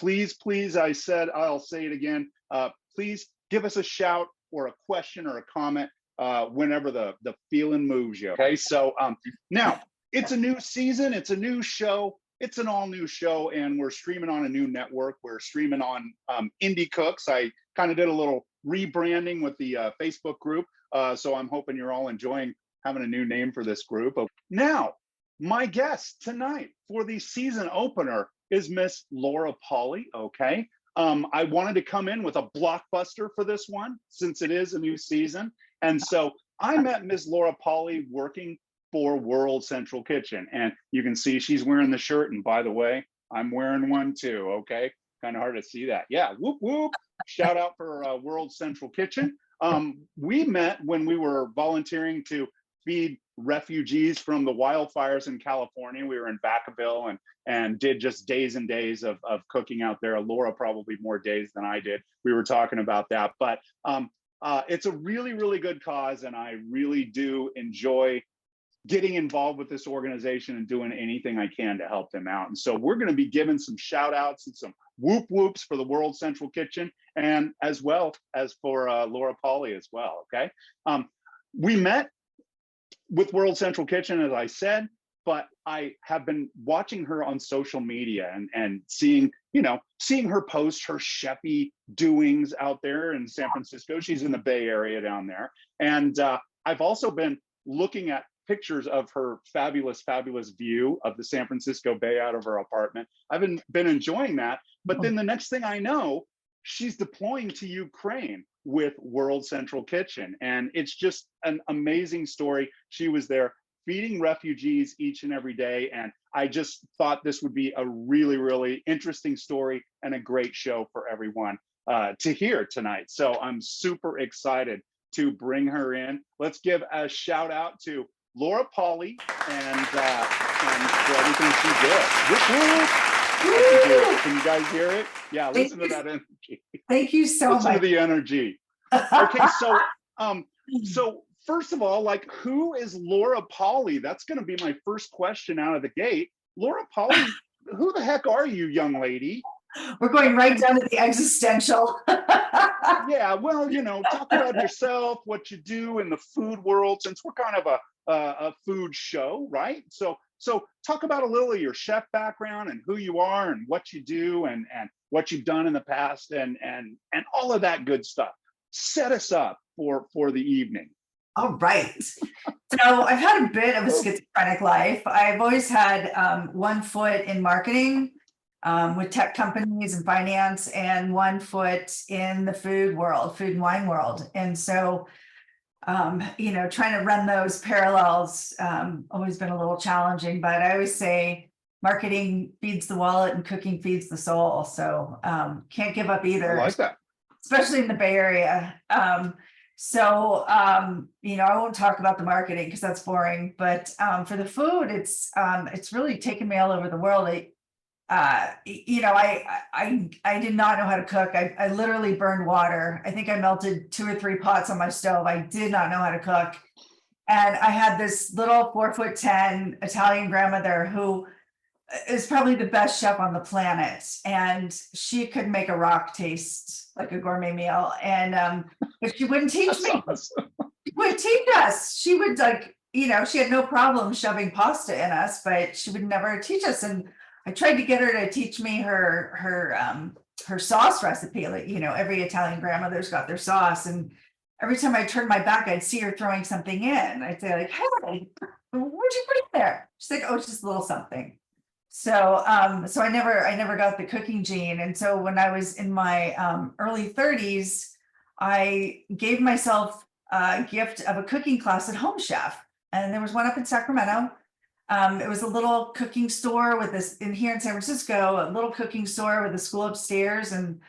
please, I'll say it again. Please give us a shout or a question or a comment whenever the feeling moves you. Okay, so now it's a new season, it's a new show, it's an all new show, and we're streaming on a new network. We're streaming on Indie Cooks. I kind of did a little rebranding with the Facebook group, so I'm hoping you're all enjoying having a new name for this group. Now, my guest tonight for the season opener is Miss Laura Pauli. Okay. I wanted to come in with a blockbuster for this one since it is a new season. And so I met Miss Laura Pauli working for World Central Kitchen. And you can see she's wearing the shirt. And by the way, I'm wearing one too. Okay. Kind of hard to see that. Yeah. Whoop, whoop. Shout out for World Central Kitchen. We met when we were volunteering to feed refugees from the wildfires in California. We were in Vacaville and did just days and days of cooking out there. Laura probably more days than I did. We were talking about that, but it's a really, really good cause. And I really do enjoy getting involved with this organization and doing anything I can to help them out. And so we're going to be giving some shout outs and some whoop whoops for the World Central Kitchen, and as well as for Laura Pauli as well. Okay. We met with World Central Kitchen, as I said, but I have been watching her on social media and seeing her post her chefy doings out there in San Francisco. She's in the Bay Area down there. And I've also been looking at pictures of her fabulous view of the San Francisco Bay out of her apartment. I've been enjoying that. But then the next thing I know, she's deploying to Ukraine with World Central Kitchen. And it's just an amazing story. She was there feeding refugees each and every day. And I just thought this would be a really, really interesting story and a great show for everyone to hear tonight. So I'm super excited to bring her in. Let's give a shout out to Laura Pauli and for everything she did. Can you guys hear it? Yeah, listen to that energy. Thank you so much. Listen to the energy. Okay, so first of all, like, who is Laura Pauli? That's going to be my first question out of the gate. Laura Pauli, who the heck are you, young lady? We're going right down to the existential. Yeah, well, talk about yourself, what you do in the food world, since we're kind of a food show, right? So talk about a little of your chef background and who you are and what you do and what you've done in the past and all of that good stuff. Set us up for the evening. All right. So I've had a bit of a schizophrenic life. I've always had one foot in marketing with tech companies and finance, and one foot in the food and wine world. And so, trying to run those parallels always been a little challenging, but I always say marketing feeds the wallet and cooking feeds the soul. So can't give up either. I like that. Especially in the Bay Area. I won't talk about the marketing because that's boring, but for the food, it's really taken me all over the world. I did not know how to cook. I literally burned water. I think I melted 2 or 3 pots on my stove. I did not know how to cook. And I had this little 4'10" Italian grandmother who is probably the best chef on the planet. And she could make a rock taste like a gourmet meal. And but she wouldn't teach me. Awesome. She wouldn't teach us. She would she had no problem shoving pasta in us, but she would never teach us. And I tried to get her to teach me her sauce recipe. Like, every Italian grandmother's got their sauce. And every time I turned my back, I'd see her throwing something in. I'd say like, hey, what'd you put in there? She's like, oh, it's just a little something. So I never got the cooking gene. And so when I was in my early 30s, I gave myself a gift of a cooking class at Home Chef. And there was one up in Sacramento. It was a little cooking store here in San Francisco, a little cooking store with a school upstairs. And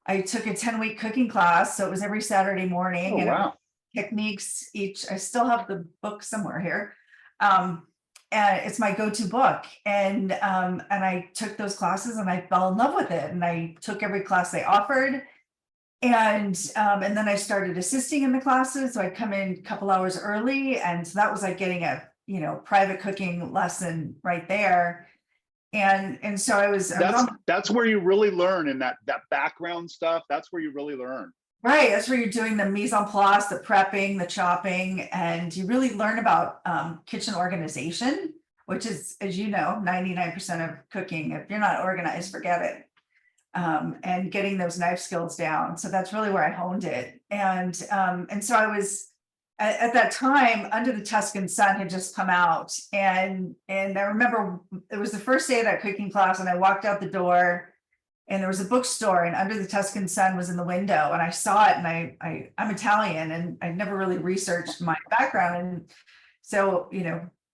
I took a 10-week cooking class. So it was every Saturday morning. Oh, and wow. Techniques each. I still have the book somewhere here. And it's my go-to book. And I took those classes and I fell in love with it. And I took every class they offered. And then I started assisting in the classes. So I'd come in a couple hours early. And so that was like getting a private cooking lesson right there. And so I was on. That's where you really learn, in that background stuff. That's where you really learn. Right, that's where you're doing the mise en place, the prepping, the chopping, and you really learn about kitchen organization, which is, as you know, 99% of cooking. If you're not organized, forget it. And getting those knife skills down. So that's really where I honed it. And so I was at that time, Under the Tuscan Sun had just come out, and I remember it was the first day of that cooking class, and I walked out the door. And there was a bookstore, and Under the Tuscan Sun was in the window, and I saw it, and I'm Italian, and I never really researched my background. And so,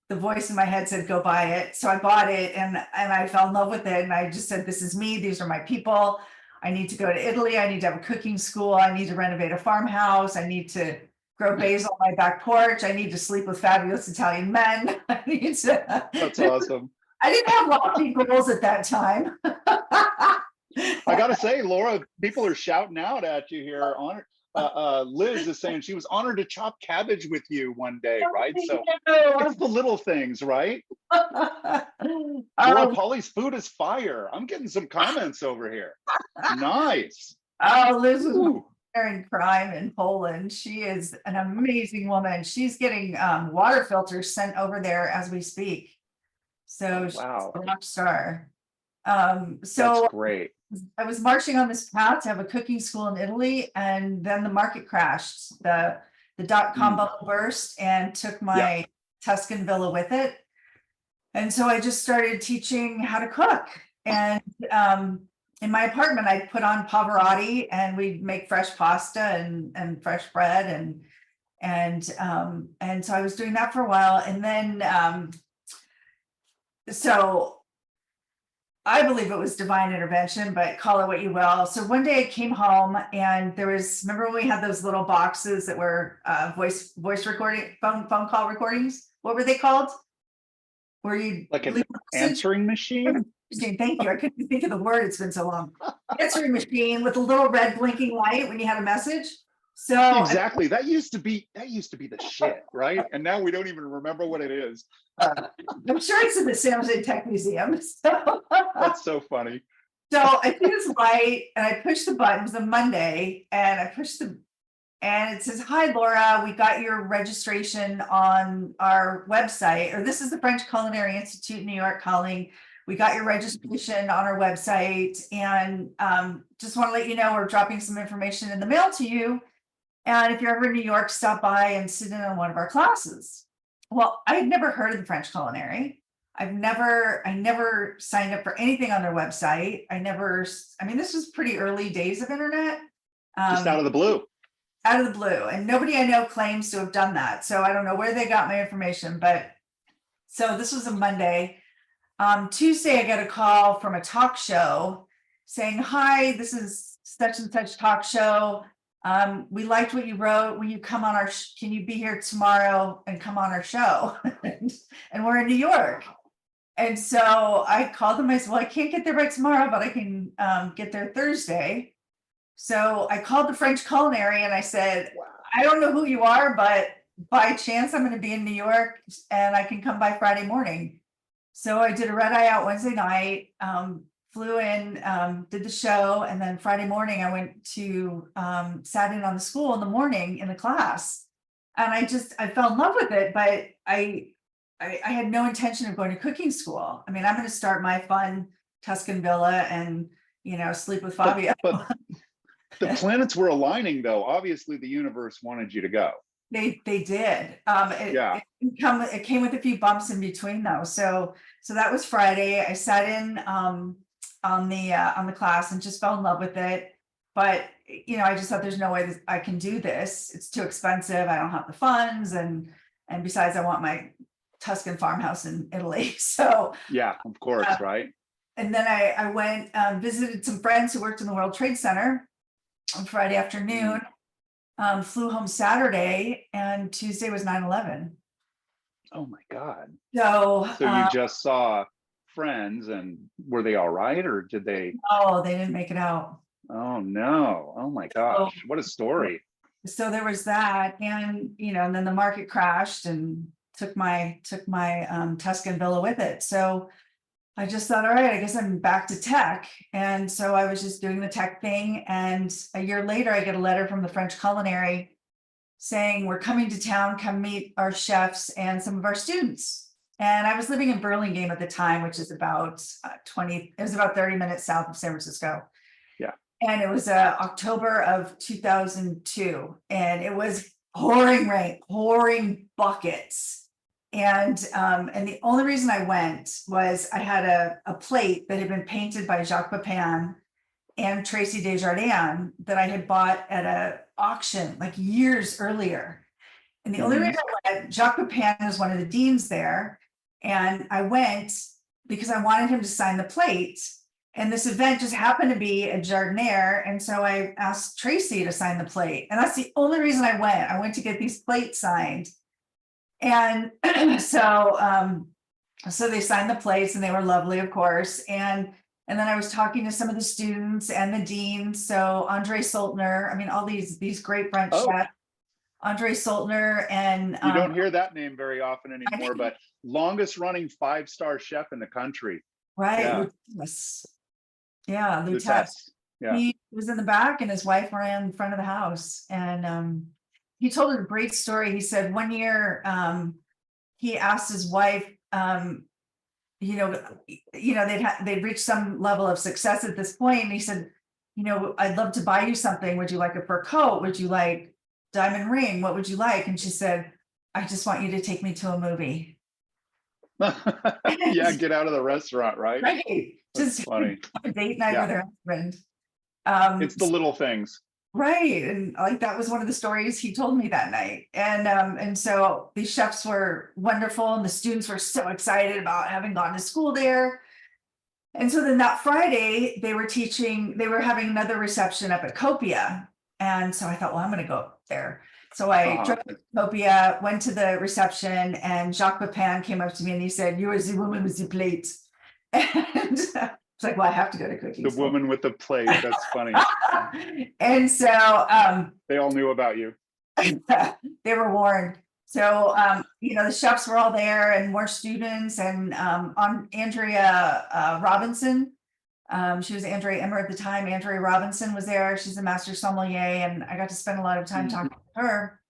the voice in my head said, go buy it. So I bought it, and I fell in love with it. And I just said, this is me. These are my people. I need to go to Italy. I need to have a cooking school. I need to renovate a farmhouse. I need to grow basil on my back porch. I need to sleep with fabulous Italian men. I need to. That's awesome. I didn't have lofty goals at that time. I gotta say, Laura, people are shouting out at you here. Liz is saying she was honored to chop cabbage with you one day, right? So it's the little things, right? Laura, Pauli's food is fire. I'm getting some comments over here. Nice. Oh, Liz was in crime in Poland. She is an amazing woman. She's getting water filters sent over there as we speak. So wow, she's a rock star. So that's great. I was marching on this path to have a cooking school in Italy, and then the market crashed. The dot-com bubble burst and took my Tuscan villa with it. And so I just started teaching how to cook. And in my apartment, I put on Pavarotti, and we'd make fresh pasta and fresh bread, and so I was doing that for a while. And then so I believe it was divine intervention, but call it what you will. So one day I came home, and there was, remember when we had those little boxes that were voice recording, phone call recordings? What were they called? Where you like an answering machine? Thank you. I couldn't think of the word. It's been so long. Answering machine with a little red blinking light when you had a message. So exactly, that used to be the shit, right? And now we don't even remember what it is. I'm sure it's in the San Jose Tech Museum. So. That's so funny. So I did this light, and I pushed the button. It was a Monday, and I pushed and it says, "Hi, Laura, we got your registration on our website," or "This is the French Culinary Institute in New York calling. We got your registration on our website, and just want to let you know we're dropping some information in the mail to you. And if you're ever in New York, stop by and sit in on one of our classes." Well, I had never heard of the French Culinary. I never signed up for anything on their website. This was pretty early days of internet. Just out of the blue. Out of the blue. And nobody I know claims to have done that. So I don't know where they got my information, but so this was a Monday. Tuesday, I got a call from a talk show saying, "Hi, this is such and such talk show. We liked what you wrote. Will you come on can you be here tomorrow and come on our show?" And we're in New York. And so I called them. I said, "Well, I can't get there by tomorrow, but I can get there Thursday." So I called the French Culinary, and I said, "I don't know who you are, but by chance I'm going to be in New York, and I can come by Friday morning." So I did a red eye out Wednesday night, flew in, did the show, and then Friday morning I went to sat in on the school in the morning in the class, and I fell in love with it. But I had no intention of going to cooking school. I mean, I'm going to start my fun Tuscan villa and sleep with Fabio. But the planets were aligning, though. Obviously, the universe wanted you to go. They did. It came with a few bumps in between, though. So that was Friday. I sat in on the class and just fell in love with it. But I just thought, there's no way that I can do this. It's too expensive. I don't have the funds, and besides, I want my Tuscan farmhouse in Italy. So yeah, of course, right. And then I went visited some friends who worked in the World Trade Center on Friday afternoon. Flew home Saturday, and Tuesday was 9/11. Oh my God. So you just saw friends, and were they all right, or did they? Oh, they didn't make it out. Oh no. Oh my gosh. What a story. So there was that, and and then the market crashed and took my Tuscan villa with it. So I just thought, all right, I guess I'm back to tech. And so I was just doing the tech thing. And a year later, I get a letter from the French Culinary saying, we're coming to town, come meet our chefs and some of our students. And I was living in Burlingame at the time, which is about it was about 30 minutes south of San Francisco. Yeah. And it was October of 2002. And it was pouring rain, pouring buckets. And the only reason I went was I had a plate that had been painted by Jacques Pepin and Tracy Desjardins that I had bought at a auction like years earlier. And the only reason I went, Jacques Pepin was one of the deans there. And I went because I wanted him to sign the plate. And this event just happened to be at Jardiniere. And so I asked Tracy to sign the plate. And that's the only reason I went. I went to get these plates signed. And so they signed the plates and they were lovely, of course. And then I was talking to some of the students and the dean. So Andre Soltner, I mean, all these great French chefs, Andre Soltner, and you don't hear that name very often anymore, but longest running 5-star chef in the country. Right. Yeah, Lutèce. Yeah. He was in the back and his wife ran in front of the house. And he told a great story. He said one year he asked his wife, they'd reached some level of success at this point. And he said, I'd love to buy you something. Would you like a fur coat? Would you like diamond ring? What would you like? And she said, I just want you to take me to a movie. Yeah, get out of the restaurant, right? Right. That's Just funny. a date night with her husband. It's the little things. Right. And like that was one of the stories he told me that night. And so these chefs were wonderful and the students were so excited about having gone to school there. And so then that Friday they were having another reception up at Copia. And so I thought, well, I'm going to go there. So I drove to Copia, went to the reception, and Jacques Pepin came up to me and he said, "You are the woman with the plate." And it's like, well, I have to go to cooking school. Woman with the plate. That's funny. And so they all knew about you. They were warned. So the chefs were all there and more students, and on Andrea Robinson. She was Andrea Emmer at the time. Andrea Robinson was there. She's a master sommelier, and I got to spend a lot of time talking to her.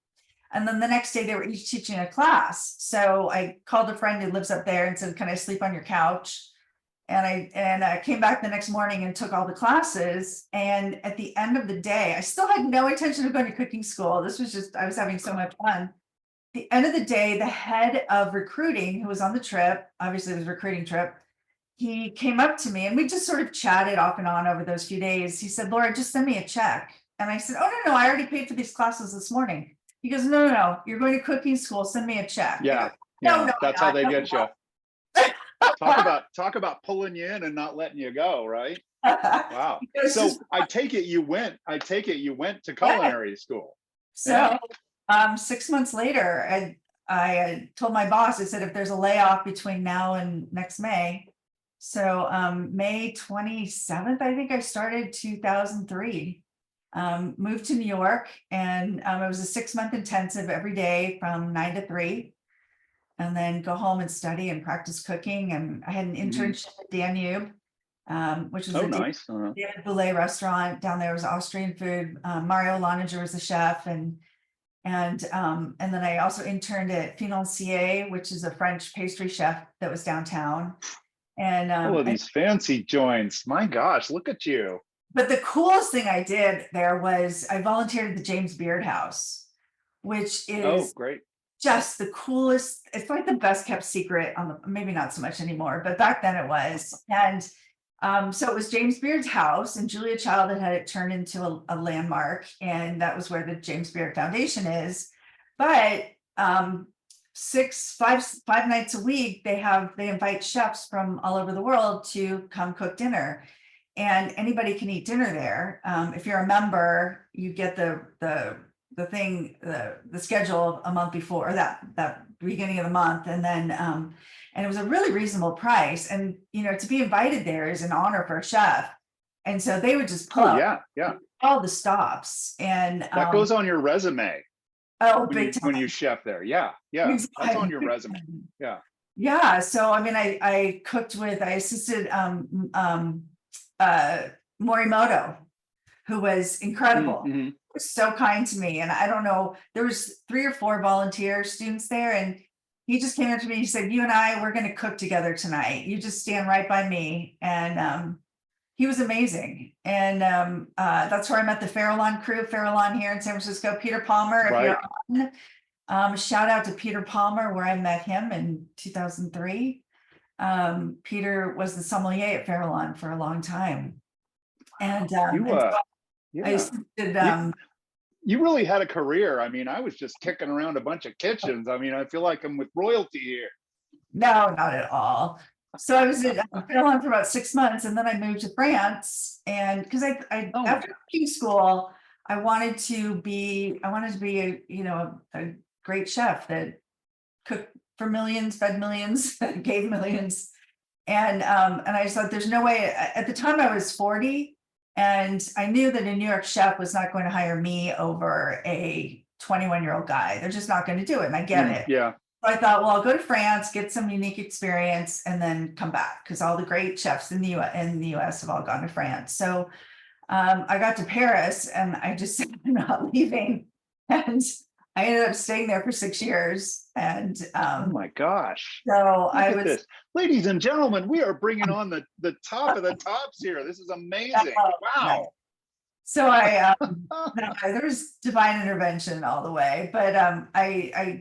And then the next day they were each teaching a class. So I called a friend who lives up there and said, "Can I sleep on your couch?" And I came back the next morning and took all the classes. And at the end of the day, I still had no intention of going to cooking school. This was just, I was having so much fun. At the end of the day, the head of recruiting, who was on the trip, obviously it was a recruiting trip, he came up to me and we just sort of chatted off and on over those few days. He said, "Laura, just send me a check." And I said, "Oh, no, I already paid for these classes this morning." He goes, "No, you're going to cooking school. Send me a check." Yeah. No, that's how they get you. Talk about pulling you in and not letting you go, right? Wow. So I take it you went to culinary school. So 6 months later, I told my boss, I said, if there's a layoff between now and next May. So May 27th, I think I started 2003. Moved to New York, and it was a 6-month intensive every day from 9 to 3. And then go home and study and practice cooking. And I had an internship at Danube, which was a nice. David Boulay restaurant down there. It was Austrian food. Mario Loninger was the chef, and then I also interned at Financier, which is a French pastry chef that was downtown. And all of these fancy joints. My gosh, look at you. But the coolest thing I did there was I volunteered at the James Beard House, which is great. Just the coolest. It's like the best kept secret maybe not so much anymore, but back then it was. And so it was James Beard's house, and Julia Child had it turned into a landmark, and that was where the James Beard Foundation is. But 5 nights a week they invite chefs from all over the world to come cook dinner, and anybody can eat dinner there. If you're a member, you get the schedule a month before, or that beginning of the month. And then, and it was a really reasonable price. And, to be invited there is an honor for a chef. And so they would just pull up all the stops. And that goes on your resume. Oh, big time. When you chef there. Yeah. Exactly. That's on your resume. Yeah. Yeah, so I mean, I cooked with, I assisted uh Morimoto, who was incredible, Mm-hmm. was so kind to me. And I don't know, there was 3 or 4 volunteer students there, and he just came up to me, he said, you and I, we're gonna cook together tonight. You just stand right by me. And he was amazing. And that's where I met the Farallon crew, Farallon here in San Francisco. Peter Palmer, if you're Right. on, shout out to Peter Palmer, where I met him in 2003. Peter was the sommelier at Farallon for a long time. You And so I yeah. assisted, You you really had a career. I mean, I was just kicking around a bunch of kitchens. I mean, I feel like I'm with royalty here. no, not at all. So I was at Farallon for about 6 months, and then I moved to France. And because I Oh my after God. cooking school, I wanted to be a, a great chef that cooked for millions, fed millions, gave millions. And I just thought there's no way. At the time I was 40, and I knew that a New York chef was not going to hire me over a 21-year-old guy. They're just not going to do it. And I get it. Yeah. So I thought, well, I'll go to France, get some unique experience, and then come back, because all the great chefs in the US have all gone to France. So I got to Paris, and I just said, I'm not leaving. And I ended up staying there for 6 years. And Oh my gosh. so Look I at was, this. Ladies and gentlemen, we are bringing on the top of the tops here. This is amazing. Wow. so no, there was divine intervention all the way. But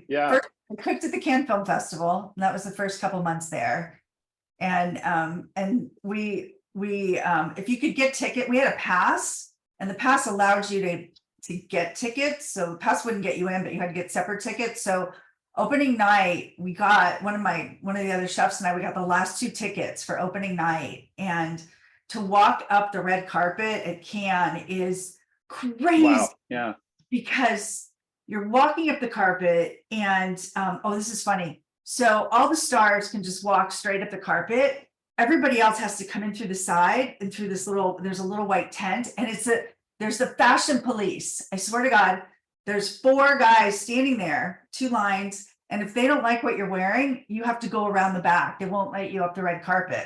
Yeah. first I cooked at the Cannes Film Festival, and that was the first couple months there. And we if you could get ticket, we had a pass, and the pass allowed you to get tickets. So the pass wouldn't get you in, but you had to get separate tickets. So opening night, we got one of the other chefs and I, we got the last 2 tickets for opening night. And to walk up the red carpet at Cannes is crazy, Wow. Yeah. because you're walking up the carpet and oh, this is funny. So all the stars can just walk straight up the carpet. Everybody else has to come in through the side and through there's a little white tent, and there's the fashion police. I swear to God, there's 4 guys standing there, 2 lines. And if they don't like what you're wearing, you have to go around the back. They won't let you up the red carpet.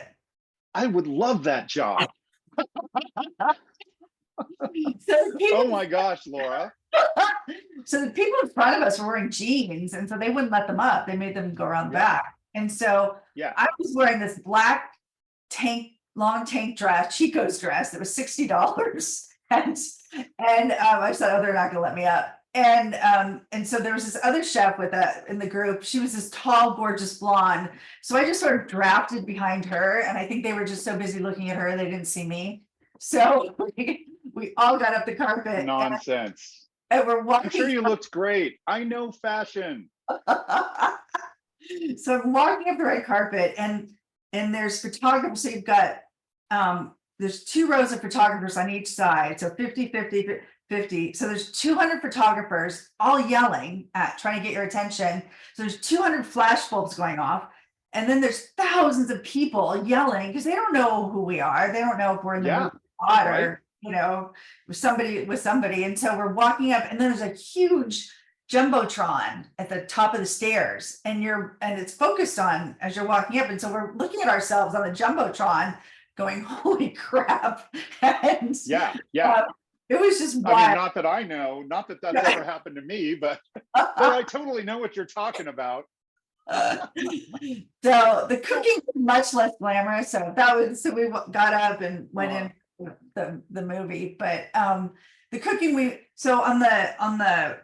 I would love that job. So the Oh people, my gosh, Laura. so the people in front of us were wearing jeans, and so they wouldn't let them up. They made them go around the Yeah. back. And so Yeah. I was wearing this black long tank dress, Chico's dress, that was $60. And I said, oh, they're not gonna let me up. And so there was this other chef in the group. She was this tall, gorgeous blonde. So I just sort of drafted behind her, and I think they were just so busy looking at her, they didn't see me. So we all got up the carpet, Nonsense. and we're I'm sure walking. you looked great. I know fashion. So I'm walking up the red carpet, and there's photographers. So you've got there's 2 rows of photographers on each side. So 50, 50, 50. So there's 200 photographers all yelling at trying to get your attention. So there's 200 flash bulbs going off. And then there's thousands of people yelling because they don't know who we are. They don't know if we're in the Yeah. movie spot Right. or, with somebody. And so we're walking up, and then there's a huge jumbotron at the top of the stairs, and it's focused on as you're walking up. And so we're looking at ourselves on the jumbotron going, holy crap. And Yeah. Yeah. it was just I mean, wild. not that I know, not that that's ever happened to me, but I totally know what you're talking about. So the cooking was much less glamorous. So we got up and went in the movie. But the cooking, so on the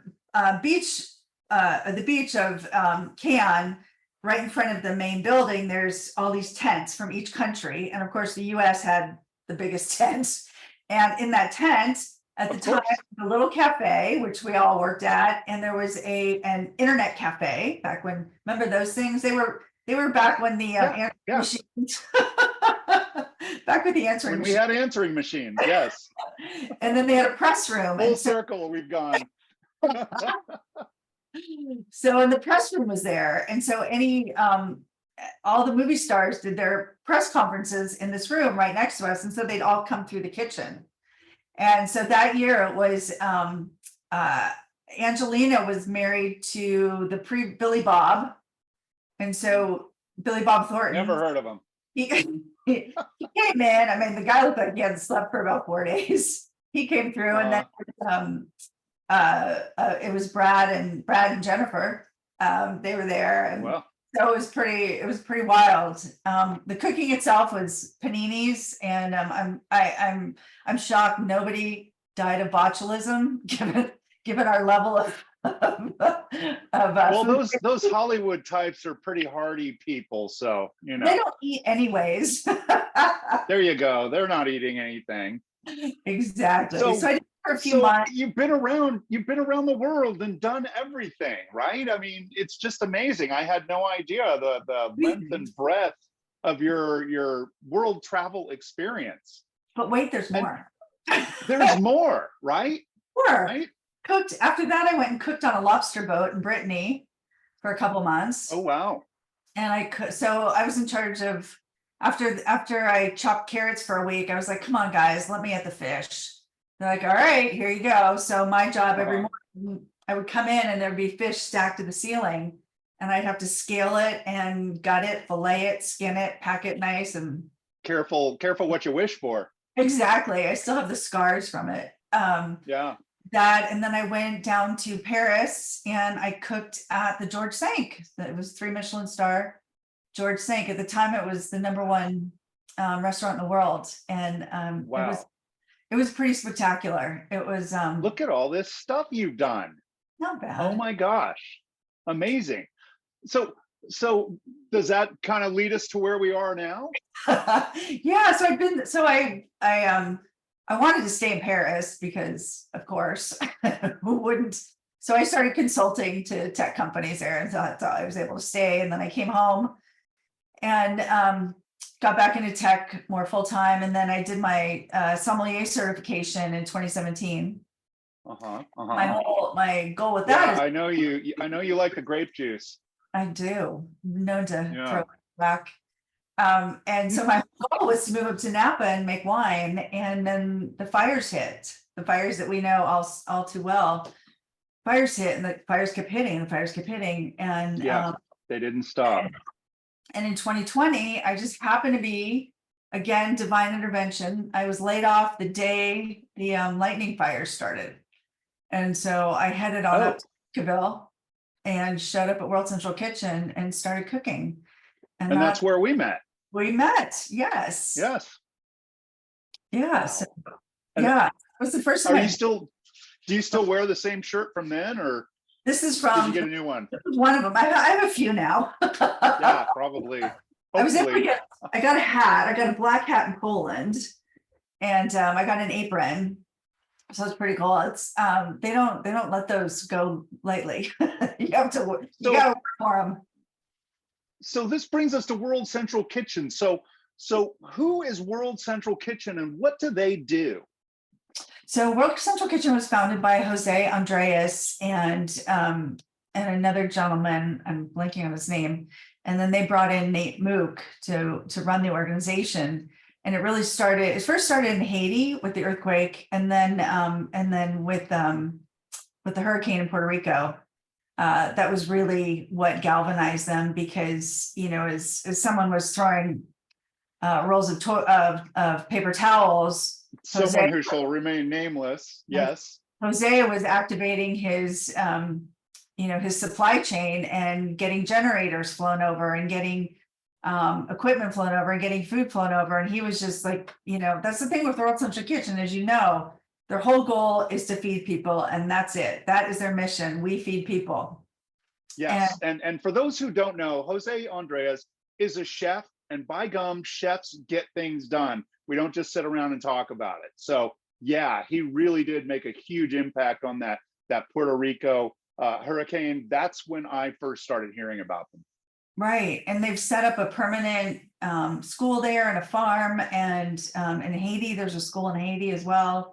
beach of Cannes, right in front of the main building, there's all these tents from each country. And of course, the US had the biggest tent. And in that tent, at the time, a little cafe, which we all worked at, and there was an internet cafe back when, remember those things? They were back when the answering machines, back with the answering When we machine. had answering machines, yes. And then they had a press room. Full circle, we've gone. So, and the press room was there. And so all the movie stars did their press conferences in this room right next to us. And so they'd all come through the kitchen. And so that year it was Angelina was married to the Billy Bob. And so Billy Bob Thornton. Never heard of him. He, he came in. I mean, the guy looked like he hadn't slept for about 4 days. He came through, and then it was Brad and Jennifer. They were there, and Well, so it was pretty wild. The cooking itself was paninis, and I'm shocked nobody died of botulism given our level of well, food. those Hollywood types are pretty hardy people, so you know. They don't eat anyways. There you go. They're not eating anything. Exactly. So, So I did it for a few so months. you've been around the world and done everything, right? I mean, it's just amazing. I had no idea the length and breadth of your world travel experience. But wait, there's And more. there's more, right? More. Right? Cooked. After that, I went and cooked on a lobster boat in Brittany for a couple months. Oh wow. And so I was in charge of, after I chopped carrots for a week, I was like, come on, guys, let me at the fish. They're like, all right, here you go. So my job every morning, I would come in and there'd be fish stacked to the ceiling, and I'd have to scale it and gut it, fillet it, skin it, pack it nice, and Careful what you wish for. exactly. I still have the scars from it. Yeah. That, and then I went down to Paris and I cooked at the George Cinq. It was 3 Michelin star George Cinq. At the time, it was the #1 restaurant in the world, and Wow. it was pretty spectacular. It was Look at all this stuff you've done. not bad. Oh my gosh. Amazing. So does that kind of lead us to where we are now? Yeah, so I wanted to stay in Paris because, of course, who wouldn't? So I started consulting to tech companies there, and thought I was able to stay. And then I came home and got back into tech more full time. And then I did my sommelier certification in 2017. My goal with that is, I know you like the grape juice. I do, known to Yeah. throw it back. And so my goal was to move up to Napa and make wine, and then the fires hit. The fires that we know all too well. Fires hit, and the fires kept hitting. And Yeah, they didn't stop. And in 2020, I just happened to be, again, divine intervention. I was laid off the day the lightning fires started, and so I headed on up to Cavill and showed up at World Central Kitchen and started cooking. And that's where we met. We met, yes. Yes. Yes. Wow. Yeah. It was the first time. Do you still wear the same shirt from then, or This is did from you get a new one? one of them. I have a few now. Yeah, probably. I was able to Hopefully. I got a hat. I got a black hat in Poland, and I got an apron. So it's pretty cool. It's they don't let those go lightly. You gotta work for them. So this brings us to World Central Kitchen. So who is World Central Kitchen and what do they do? So World Central Kitchen was founded by Jose Andreas and another gentleman. I'm blanking on his name. And then they brought in Nate Mook to run the organization. And it first started in Haiti with the earthquake, and then with the hurricane in Puerto Rico. That was really what galvanized them, because, you know, as someone was throwing rolls of paper towels, Someone who shall remain nameless. Yes. Jose was activating his his supply chain and getting generators flown over and getting equipment flown over and getting food flown over. And he was just like, that's the thing with World Central Kitchen, as you know, their whole goal is to feed people, and that's it. That is their mission. We feed people. Yes. And for those who don't know, Jose Andreas is a chef, and by gum, chefs get things done. We don't just sit around and talk about it. So yeah, he really did make a huge impact on that Puerto Rico hurricane. That's when I first started hearing about them. Right. And they've set up a permanent school there and a farm, and in Haiti, there's a school in Haiti as well.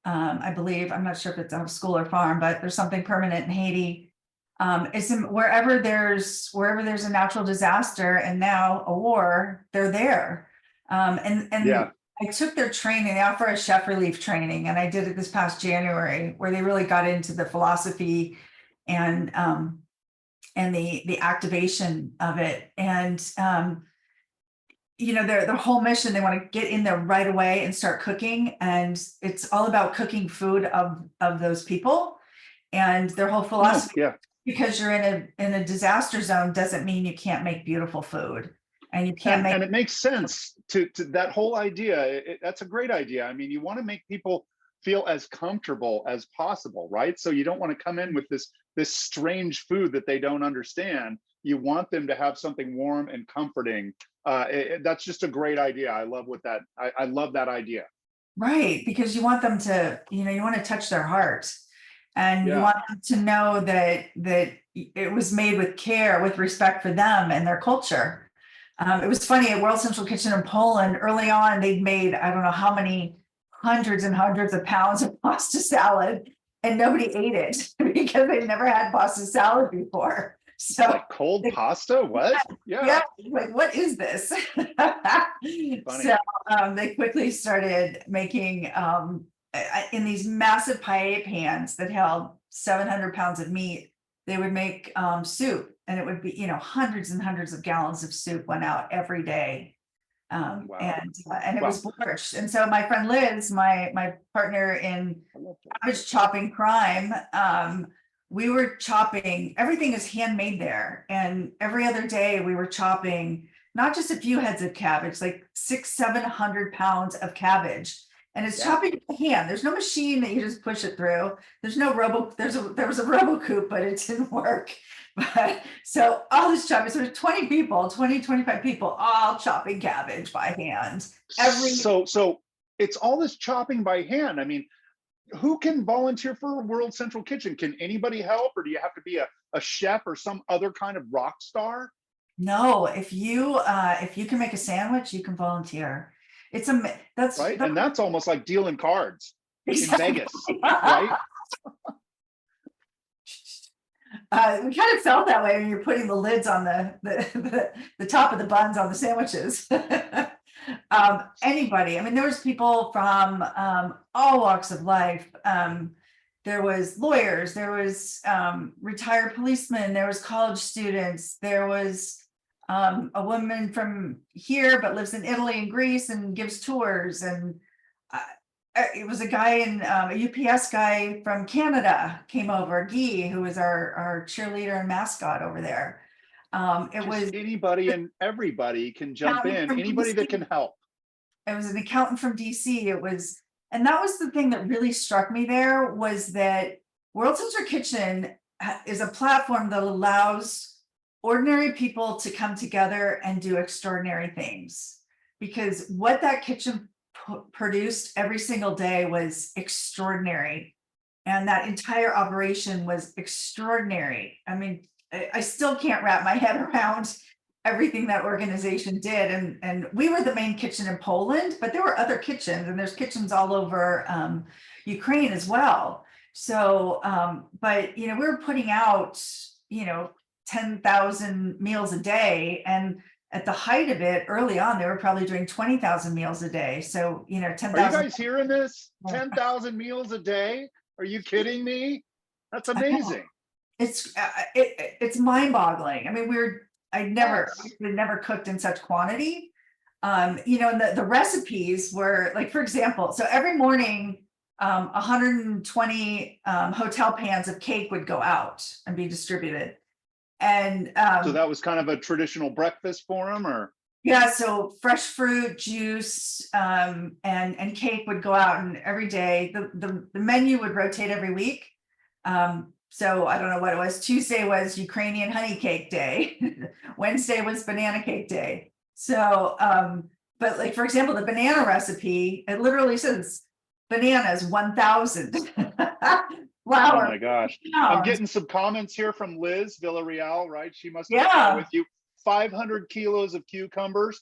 I believe, I'm not sure if it's a school or farm, but there's something permanent in Haiti. It's wherever there's a natural disaster and now a war, they're there. And yeah. I took their training. They offer a chef relief training, and I did it this past January, where they really got into the philosophy and and the activation of it. And their whole mission, they want to get in there right away and start cooking. And it's all about cooking food of those people. And their whole Oh, philosophy, yeah. because you're in a disaster zone, doesn't mean you can't make beautiful food, and you can't make. And it makes sense to that whole idea. That's a great idea. I mean, you want to make people feel as comfortable as possible, right? So you don't want to come in with this strange food that they don't understand. You want them to have something warm and comforting. That's just a great idea. I love I love that idea. Right, because you want them to, you want to touch their heart, and you Yeah. want them to know that it was made with care, with respect for them and their culture. It was funny at World Central Kitchen in Poland early on, they'd made, I don't know how many hundreds and hundreds of pounds of pasta salad, and nobody ate it because they'd never had pasta salad before. So Like cold pasta? What? yeah, Yeah. like what is this? Funny. So they quickly started making in these massive paella pans that held 700 pounds of meat. They would make soup, and it would be, hundreds and hundreds of gallons of soup went out every day. Wow. And it Wow. was borscht. And so my friend Liz, my partner in I love that. cabbage chopping crime, we were chopping, everything is handmade there. And every other day we were chopping not just a few heads of cabbage, like 600-700 pounds of cabbage. And it's Yeah. chopping by hand. There's no machine that you just push it through. There's no there was a robo-coop, but it didn't work. But so all this chopping, so there's 20 people, 25 people, all chopping cabbage by hand. So it's all this chopping by hand. I mean, who can volunteer for World Central Kitchen? Can anybody help, or do you have to be a chef or some other kind of rock star? No, if you can make a sandwich, you can volunteer. That's Right. And that's almost like dealing cards in exactly. Vegas, right? We kind of felt that way when you're putting the lids on the top of the buns on the sandwiches. Anybody, I mean, there was people from all walks of life. There was lawyers, there was retired policemen, there was college students, there was a woman from here but lives in Italy and Greece and gives tours, and it was a guy in a UPS guy from Canada came over, Guy, who was our cheerleader and mascot over there. It was anybody and everybody can jump in, anybody that can help. It was an accountant from DC. And that was the thing that really struck me there, was that World Central Kitchen is a platform that allows ordinary people to come together and do extraordinary things. Because what that kitchen produced every single day was extraordinary. And that entire operation was extraordinary. I mean, I still can't wrap my head around everything that organization did. And we were the main kitchen in Poland, but there were other kitchens, and there's kitchens all over Ukraine as well. So, but, we were putting out, 10,000 meals a day. And at the height of it, early on, they were probably doing 20,000 meals a day. So, 10,000. Are you guys hearing this? 10,000 meals a day? Are you kidding me? That's amazing. It's mind-boggling. I mean, I never cooked in such quantity. And the recipes were like, for example, so every morning, 120 hotel pans of cake would go out and be distributed. And so that was kind of a traditional breakfast for them, or? Yeah, so fresh fruit, juice, and cake would go out, and every day the menu would rotate every week. So I don't know what it was. Tuesday was Ukrainian honey cake day. Wednesday was banana cake day. So, but like, for example, the banana recipe, it literally says bananas 1,000. Flour. Oh my gosh. I'm getting some comments here from Liz Villarreal, right? She must have Yeah. with you. 500 kilos of cucumbers,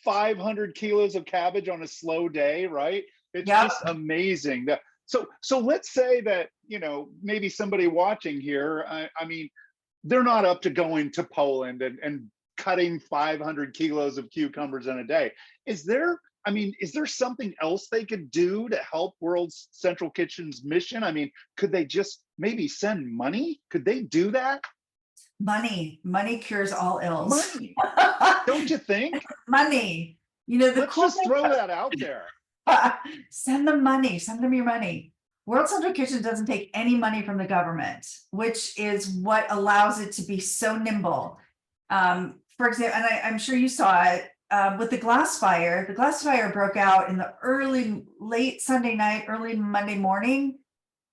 500 kilos of cabbage on a slow day, right? It's just amazing. So let's say that, maybe somebody watching here, I mean, they're not up to going to Poland and cutting 500 kilos of cucumbers in a day. Is there something else they could do to help World Central Kitchen's mission? I mean, could they just maybe send money? Could they do that? Money cures all ills. Money, don't you think? Money. You know, the Let's cool just thing, throw that out there. send them money, send them your money. World Central Kitchen doesn't take any money from the government, which is what allows it to be so nimble. For example, and I'm sure you saw it with the glass fire. The glass fire broke out in the late Sunday night, early Monday morning.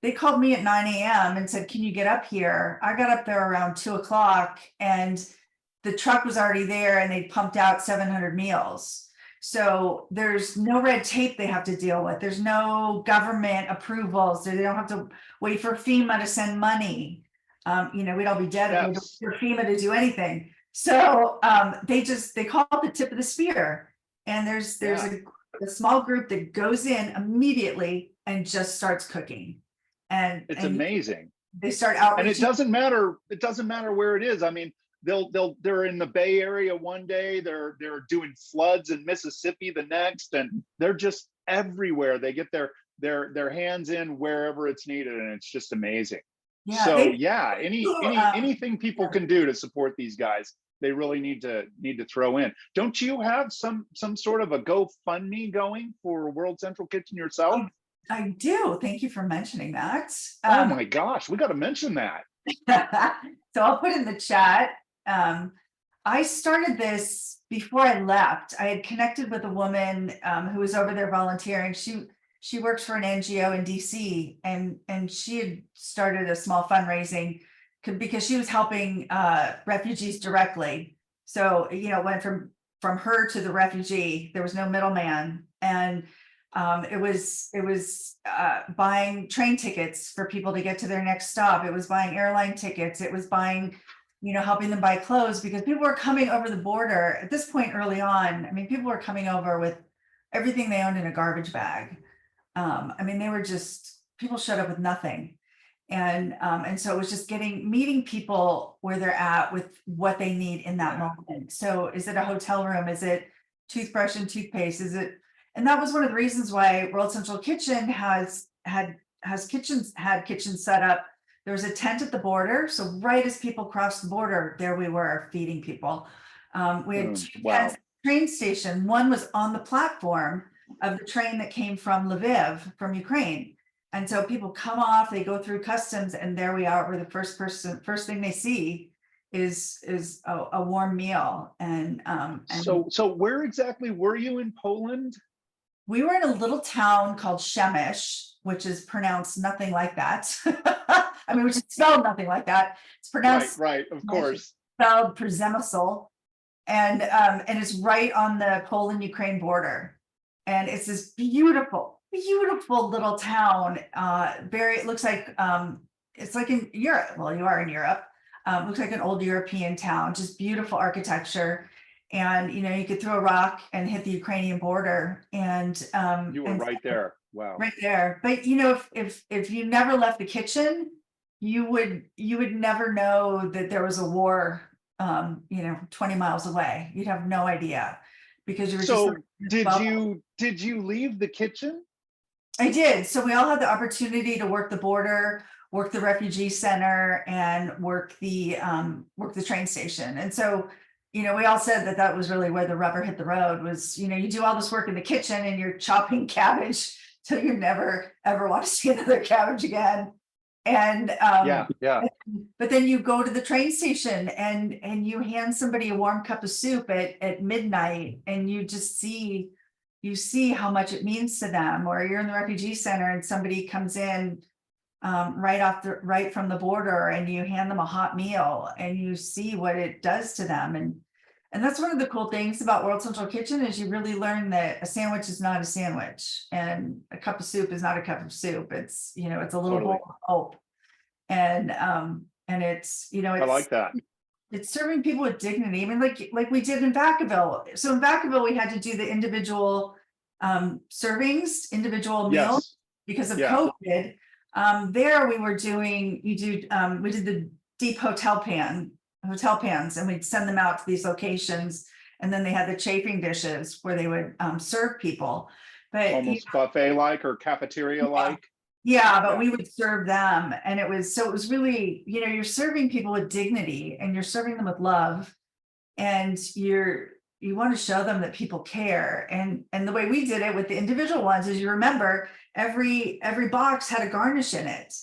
They called me at 9 a.m. and said, can you get up here? I got up there around 2 o'clock and the truck was already there and they pumped out 700 meals. So there's no red tape they have to deal with. There's no government approvals. They don't have to wait for FEMA to send money. You know, we'd all be dead if we Yes. waited for FEMA to do anything. So they call it the tip of the spear. And there's a small group that goes in immediately and just starts cooking. And It's amazing. They start out, and it doesn't matter where it is. I mean, they're in the Bay Area one day, they're doing floods in Mississippi the next, and they're just everywhere. They get their hands in wherever it's needed, and it's just amazing. Yeah, So yeah, anything people can do to support these guys, they really need to throw in. Don't you have some sort of a GoFundMe going for World Central Kitchen yourself? I do. Thank you for mentioning that. Oh my gosh, we got to mention that. So I'll put in the chat. I started this before I left. I had connected with a woman who was over there volunteering. She works for an NGO in DC, and she had started a small fundraising because she was helping refugees directly. So, you know, it went from her to the refugee. There was no middleman. And it was buying train tickets for people to get to their next stop. It was buying airline tickets. It was buying, you know, helping them buy clothes, because people were coming over the border at this point early on. I mean, people were coming over with everything they owned in a garbage bag. I mean, people showed up with nothing. And so it was just meeting people where they're at with what they need in that moment. So is it a hotel room? Is it toothbrush and toothpaste? And that was one of the reasons why World Central Kitchen had kitchens set up. There was a tent at the border. So right as people crossed the border, there we were feeding people. We had two tents at the train station. One was on the platform of the train that came from Lviv, from Ukraine. And so people come off, they go through customs, and there we are. We're the first thing they see is a warm meal. And so where exactly were you in Poland? We were in a little town called Przemyśl, which is pronounced nothing like that. I mean, which is spelled nothing like that. It's pronounced right, of course. Spelled Przemysl, and it's right on the Poland-Ukraine border. And it's this beautiful little town. It looks like it's like in Europe. Well, you are in Europe. Looks like an old European town, just beautiful architecture. And, you know, you could throw a rock and hit the Ukrainian border. And you were right there. Wow. Right there. But, you know, if you never left the kitchen, you would never know that there was a war, you know, 20 miles away. You'd have no idea, because you were so did you leave the kitchen? I did. So we all had the opportunity to work the border, work the refugee center, and work the train station. And so, you know, we all said that was really where the rubber hit the road. Was, you know, you do all this work in the kitchen and you're chopping cabbage till you never ever want to see another cabbage again. And but then you go to the train station and you hand somebody a warm cup of soup at midnight, and you see how much it means to them. Or you're in the refugee center and somebody comes in right from the border, and you hand them a hot meal, and you see what it does to them. And that's one of the cool things about World Central Kitchen, is you really learn that a sandwich is not a sandwich, and a cup of soup is not a cup of soup. It's, you know, it's a little bowl of hope. And it's, you know, I like that. It's serving people with dignity. I mean, like we did in Vacaville. So in Vacaville, we had to do the individual servings, individual meals because of COVID. There we did the deep hotel pans, and we'd send them out to these locations, and then they had the chafing dishes where they would serve people. But almost buffet like or cafeteria like. Yeah, but Yeah. we would serve them, and it was really, you're serving people with dignity, and you're serving them with love, and you want to show them that people care. And the way we did it with the individual ones is, you remember, every box had a garnish in it,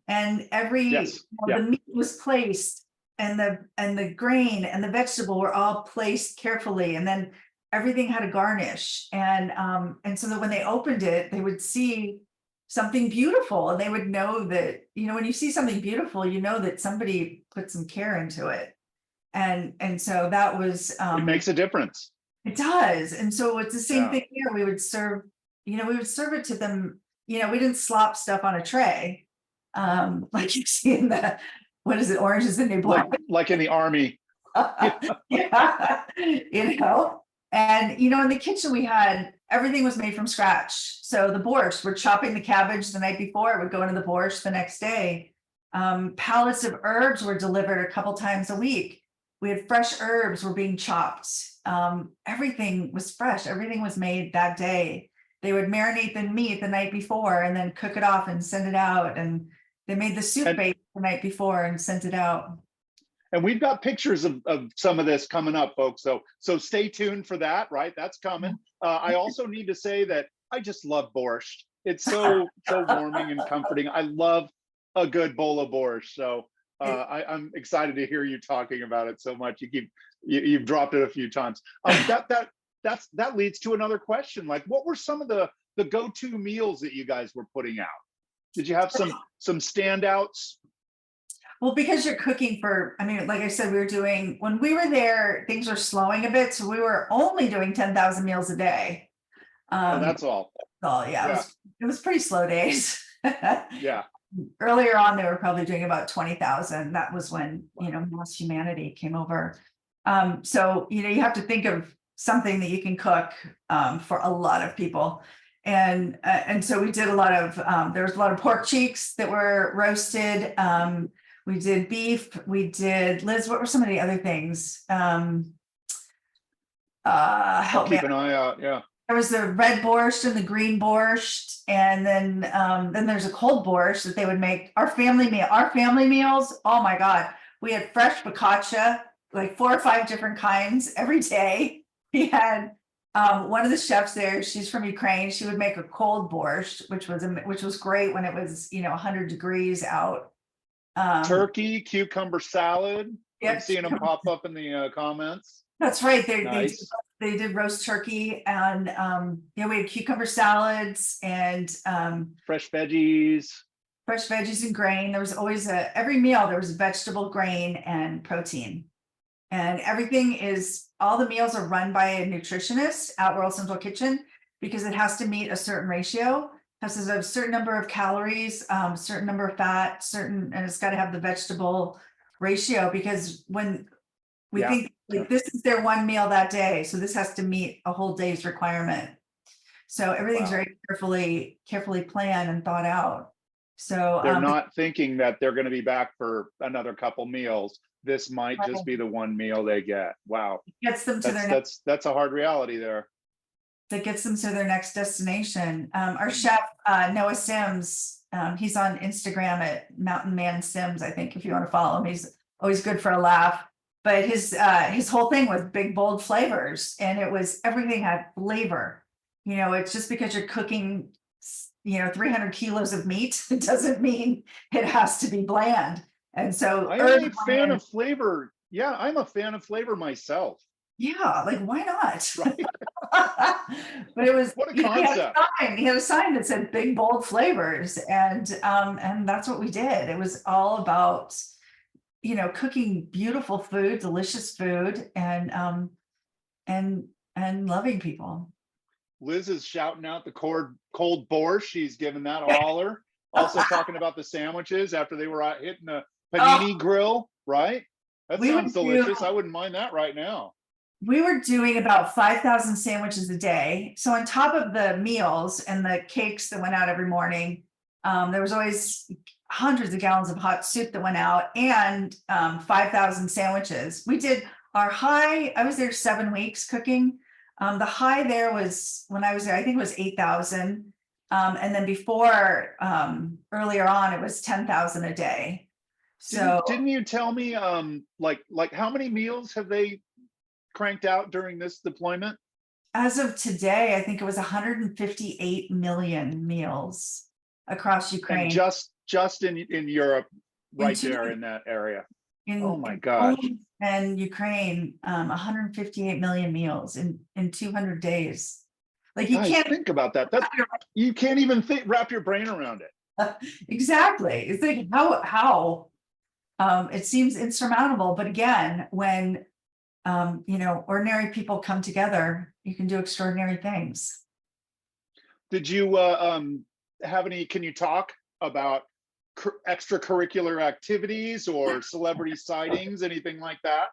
and Yes. the meat was placed, and the grain and the vegetable were all placed carefully, and then everything had a garnish, and so that when they opened it, they would see something beautiful, and they would know that, when you see something beautiful, you know that somebody put some care into it. And so that was, It makes a difference. it does. And so it's the same Yeah. thing here. We would serve it to them. We didn't slop stuff on a tray. Like you see in what is it? Orange is the new black. Like in the Army. Yeah. And in the kitchen everything was made from scratch. So the borscht, we're chopping the cabbage the night before, it would go into the borscht the next day. Pallets of herbs were delivered a couple times a week. We had fresh herbs were being chopped. Everything was fresh. Everything was made that day. They would marinate the meat the night before and then cook it off and send it out. And they made the soup base the night before and sent it out. And we've got pictures of some of this coming up, folks. So stay tuned for that, right? That's coming. I also need to say that I just love borscht. It's so warming and comforting. I love a good bowl of borscht. So I'm excited to hear you talking about it so much. You've dropped it a few times. That leads to another question. Like, what were some of the go-to meals that you guys were putting out? Did you have some standouts? Well, because you're cooking like I said, when we were there, things were slowing a bit. So we were only doing 10,000 meals a day. That's all. Yeah. It was pretty slow days. Yeah. Earlier on, they were probably doing about 20,000. That was when, mass humanity came over. So, you have to think of something that you can cook for a lot of people. And so we did a lot of, there was a lot of pork cheeks that were roasted. We did beef. We did, Liz, what were some of the other things? Help me. Keep an eye out. Yeah. There was the red borscht and the green borscht, and then there's a cold borscht that they would make. Our family meals. Oh my God, we had fresh focaccia, like 4 or 5 different kinds every day. We had one of the chefs there. She's from Ukraine. She would make a cold borscht, which was great when it was 100 degrees out. Turkey, cucumber salad. Yep. I'm seeing them pop up in the comments. That's right. Nice. They did roast turkey, and we had cucumber salads and fresh veggies and grain. There was always every meal there was vegetable, grain, and protein. And all the meals are run by a nutritionist at World Central Kitchen, because it has to meet a certain ratio. It has to have a certain number of calories, certain number of fat, and it's got to have the vegetable ratio, because when we think this is their one meal that day, so this has to meet a whole day's requirement. So everything's very carefully planned and thought out. So they're not thinking that they're going to be back for another couple meals. This might just be the one meal they get. Wow. Gets them to that's a hard reality there. That gets them to their next destination. Our chef, Noah Sims, he's on Instagram at Mountain Man Sims, I think, if you want to follow him. He's always good for a laugh. But his whole thing was big, bold flavors, and everything had flavor. It's just because you're cooking, 300 kilos of meat, it doesn't mean it has to be bland. And so I'm a fan of flavor. Yeah, I'm a fan of flavor myself. Yeah, like, why not? Right. But it was, what a concept. He had a sign that said big, bold flavors, and that's what we did. It was all about cooking beautiful food, delicious food, and loving people. Liz is shouting out the cold borscht. She's giving that a holler. Also talking about the sandwiches after they were out hitting the panini grill, right? That sounds delicious. I wouldn't mind that right now. We were doing about 5,000 sandwiches a day. So on top of the meals and the cakes that went out every morning, there was always hundreds of gallons of hot soup that went out, and 5,000 sandwiches. We did our high. I was there 7 weeks cooking. The high there was, when I was there, I think it was 8,000. And then before, earlier on, it was 10,000 a day. So Didn't you tell me like how many meals have they cranked out during this deployment? as of today, I think it was 158 million meals across And Ukraine. just in Europe, In right two, there in that area. Oh in my gosh. Poland and Ukraine, 158 million meals in 200 days. Like you Guys, can't think about that. That you can't even wrap your brain around it. exactly. It's like how it seems insurmountable, but again, when ordinary people come together, you can do extraordinary things. Did you have any? Can you talk about extracurricular activities or celebrity sightings, anything like that?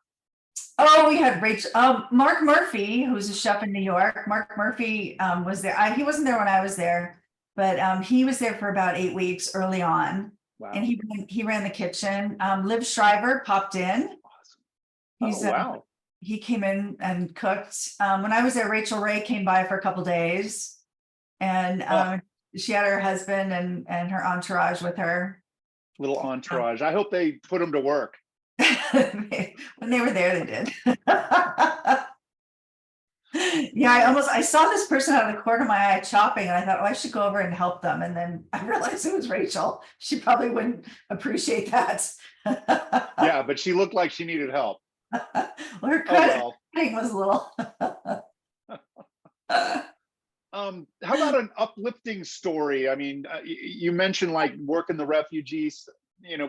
Oh, we had Rachel, Mark Murphy, who's a chef in New York. Mark Murphy was there. He wasn't there when I was there, but he was there for about 8 weeks early on, and Wow. he ran the kitchen. Liv Shriver popped in. Awesome. He's Oh wow. he came in and cooked. When I was there, Rachel Ray came by for a couple days, and Oh, she had her husband and her entourage with her. little entourage. I hope they put them to work. When they were there, they did. Yeah, I saw this person out of the corner of my eye chopping, and I thought, oh, I should go over and help them. And then I realized it was Rachel. She probably wouldn't appreciate that. Yeah, but she looked like she needed help. Well, her Oh cutting was a little. how about an uplifting story? I mean, you mentioned like working the refugees,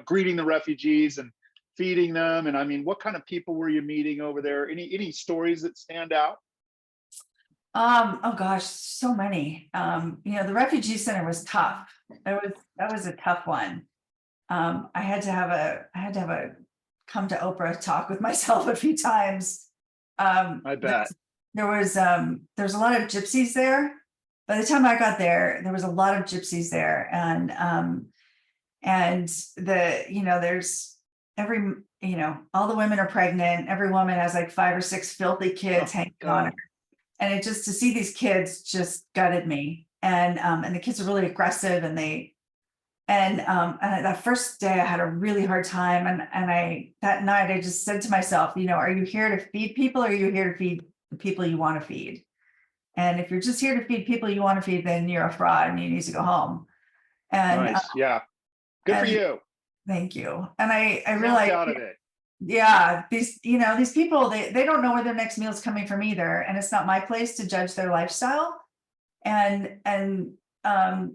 greeting the refugees and feeding them. And I mean, what kind of people were you meeting over there? Any stories that stand out? Oh gosh, so many. The refugee center was tough. That was a tough one. I had to have a come to Oprah talk with myself a few times. I bet. There's a lot of gypsies there. By the time I got there, there was a lot of gypsies there, and there's all the women are pregnant. Every woman has like 5 or 6 filthy kids Oh hanging on God. her. And it just to see these kids just gutted me. And the kids are really aggressive, and that first day I had a really hard time. And that night I just said to myself, are you here to feed people, or are you here to feed the people you want to feed? And if you're just here to feed people you want to feed, then you're a fraud and you need to go home. And Nice. Yeah. Good for and you. thank you. And I Snapped realized, out of it. yeah, these people, they don't know where their next meal is coming from either. And it's not my place to judge their lifestyle. And the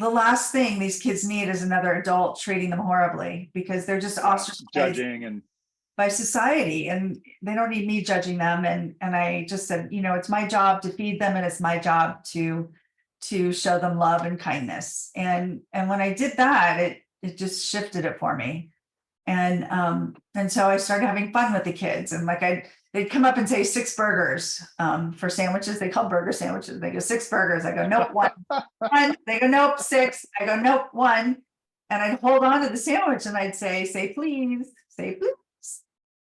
last thing these kids need is another adult treating them horribly, because they're just ostracized Judging and by society, and they don't need me judging them. And I just said, it's my job to feed them, and it's my job to show them love and kindness. And when I did that, it just shifted it for me. And so I started having fun with the kids, and they'd come up and say 6 burgers for sandwiches. They call burger sandwiches. They go 6 burgers. I go, nope, 1. They go, nope, 6. I go, nope, 1. And I'd hold on to the sandwich and I'd say please, say please.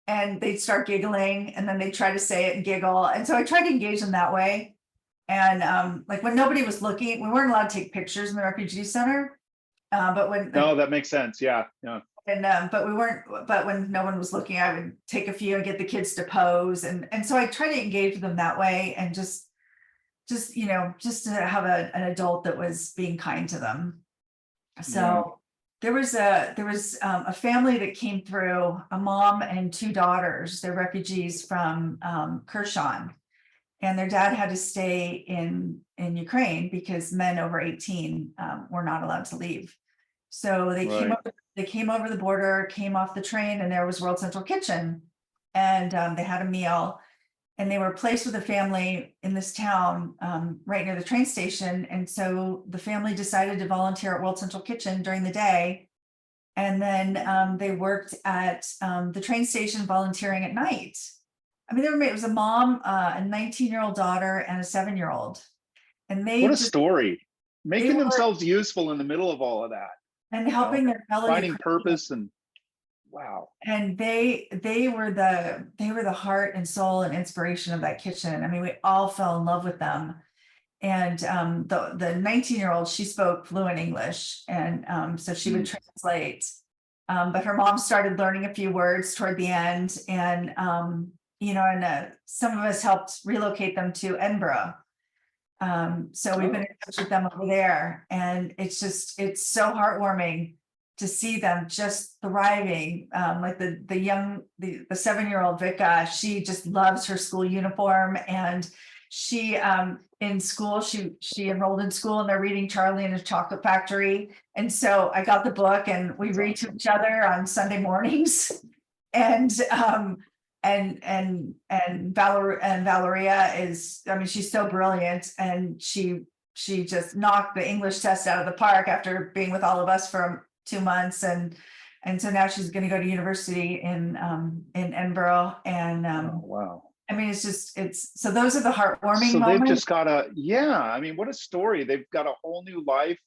And they'd start giggling, and then they'd try to say it and giggle. And so I tried to engage them that way. And like when nobody was looking, we weren't allowed to take pictures in the refugee center. But when no, that makes sense. Yeah. but when no one was looking, I would take a few and get the kids to pose. And so I try to engage with them that way, and just to have an adult that was being kind to them. So there was a family that came through, a mom and 2 daughters. They're refugees from Kherson, and their dad had to stay in Ukraine because men over 18 were not allowed to leave. So they came over the border, came off the train, and there was World Central Kitchen, and they had a meal, and they were placed with a family in this town right near the train station. And so the family decided to volunteer at World Central Kitchen during the day, and then they worked at the train station volunteering at night. I mean, it was a mom, a 19-year-old daughter, and a 7-year-old, and what a story. Making themselves useful in the middle of all of that. And helping their fellow finding purpose. And wow. And they were the heart and soul and inspiration of that kitchen. I mean, we all fell in love with them. the 19-year-old, she spoke fluent English, and so she would translate. But her mom started learning a few words toward the end, and some of us helped relocate them to Edinburgh. So we've been in touch with them over there, and it's so heartwarming to see them just thriving. Like the 7-year-old Vika, she just loves her school uniform, and she in school, she enrolled in school, and they're reading Charlie and the Chocolate Factory. And so I got the book, and we read to each other on Sunday mornings. And Valeria is, I mean, she's so brilliant, and she just knocked the English test out of the park after being with all of us for 2 months, and so now she's going to go to university in Edinburgh. And wow. I mean, it's so those are the heartwarming So moments. they've just got I mean, what a story. They've got a whole new life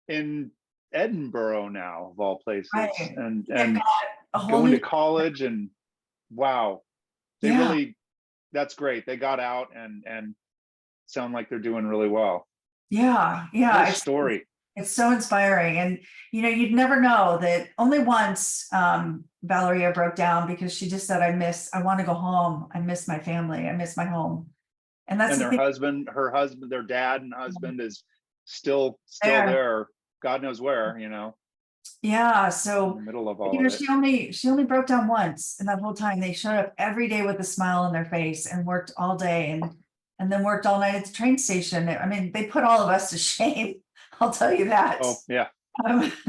in Edinburgh now, of all places, Right. and Going to college, and wow, they really, that's great. They got out and sound like they're doing really well. Yeah. What a story. It's so inspiring. And, you'd never know that. Only once Valeria broke down, because she just said, I want to go home. I miss my family. I miss my home. And that's her husband, their dad and husband is still there. there. God knows where, Yeah. So in the middle of all of it. She only broke down once, and that whole time they showed up every day with a smile on their face and worked all day, and then worked all night at the train station. I mean, they put all of us to shame. I'll tell you that. Oh yeah.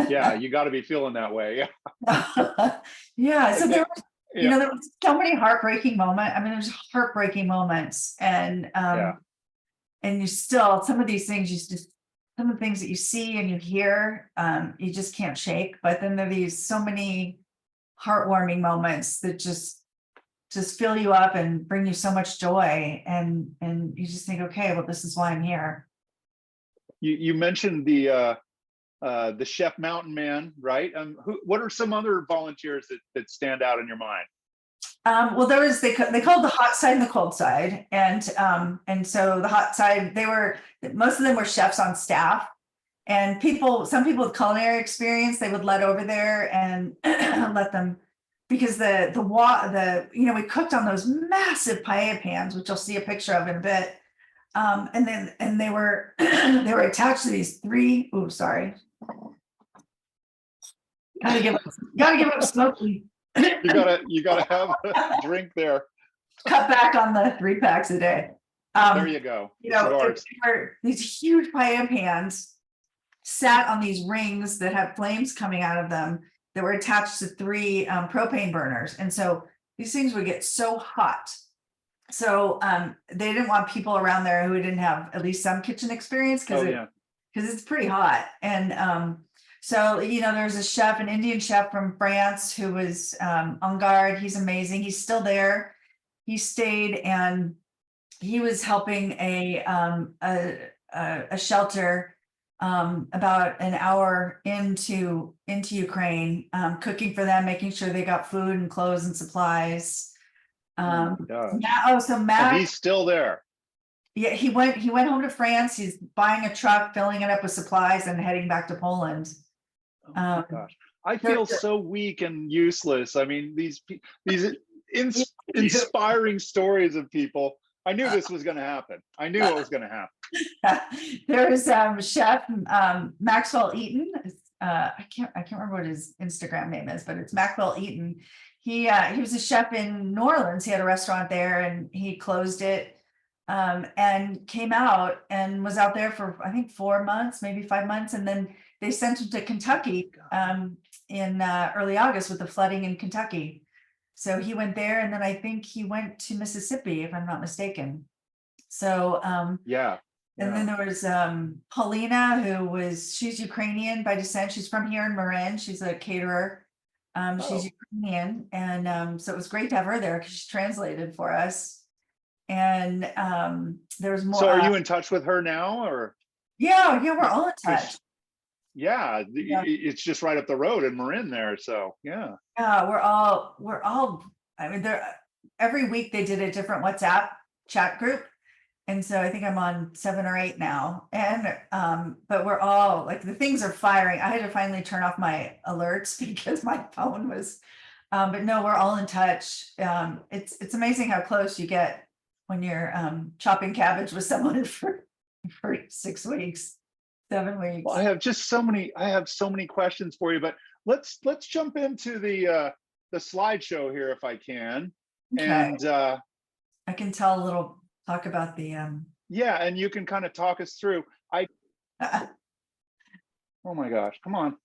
Yeah, you got to be feeling that way. Yeah. So there were so many heartbreaking moments. I mean, there's heartbreaking moments, and you still, some of these things, some of the things that you see and you hear, you just can't shake. But then there are so many heartwarming moments that just fill you up and bring you so much joy, and you just think, okay, well, this is why I'm here. You mentioned the Chef Mountain Man, right? What are some other volunteers that stand out in your mind? Well, they called the hot side and the cold side, and so the hot side, most of them were chefs on staff, and some people with culinary experience, they would let over there and let them, because we cooked on those massive paella pans, which you'll see a picture of in a bit. And they were attached to these 3. Oh, sorry. Gotta give up smoking. You gotta have a drink there. Cut back on the 3 packs a day. There you go. These huge paella pans sat on these rings that have flames coming out of them that were attached to 3 propane burners, and so these things would get so hot. So they didn't want people around there who didn't have at least some kitchen experience, because it's pretty hot. And so there's a chef, an Indian chef from France, who was on guard. He's amazing. He's still there. He stayed, and he was helping a shelter about an hour into Ukraine, cooking for them, making sure they got food and clothes and supplies. So Matt, and he's still there. Yeah, he went home to France. He's buying a truck, filling it up with supplies, and heading back to Poland. Oh my gosh, I feel so weak and useless. I mean, these inspiring stories of people. I knew this was going to happen. I knew it was going to happen. There's Chef Maxwell Eaton. I can't remember what his Instagram name is, but it's Maxwell Eaton. He was a chef in New Orleans. He had a restaurant there, and he closed it, and came out and was out there for, I think, 4 months, maybe 5 months. And then they sent him to Kentucky in early August with the flooding in Kentucky. So he went there, and then I think he went to Mississippi, if I'm not mistaken. So And then there was Paulina, she's Ukrainian by descent. She's from here in Marin. She's a caterer. She's Ukrainian, and so it was great to have her there, because she translated for us. And there was more. So are you in touch with her now, or? Yeah, we're all in touch. Yeah, it's just right up the road in Marin there. So yeah. We're all. I mean, every week they did a different WhatsApp chat group, And so I think I'm on 7 or 8 now. And but we're all like, the things are firing. I had to finally turn off my alerts because my phone was but no, we're all in touch. It's amazing how close you get when you're chopping cabbage with someone for 6 weeks, 7 weeks. Well, I have so many questions for you, but let's jump into the slideshow here if I can. Okay. And I can tell a little, talk about the yeah, and you can kind of talk us through. Oh my gosh, come on.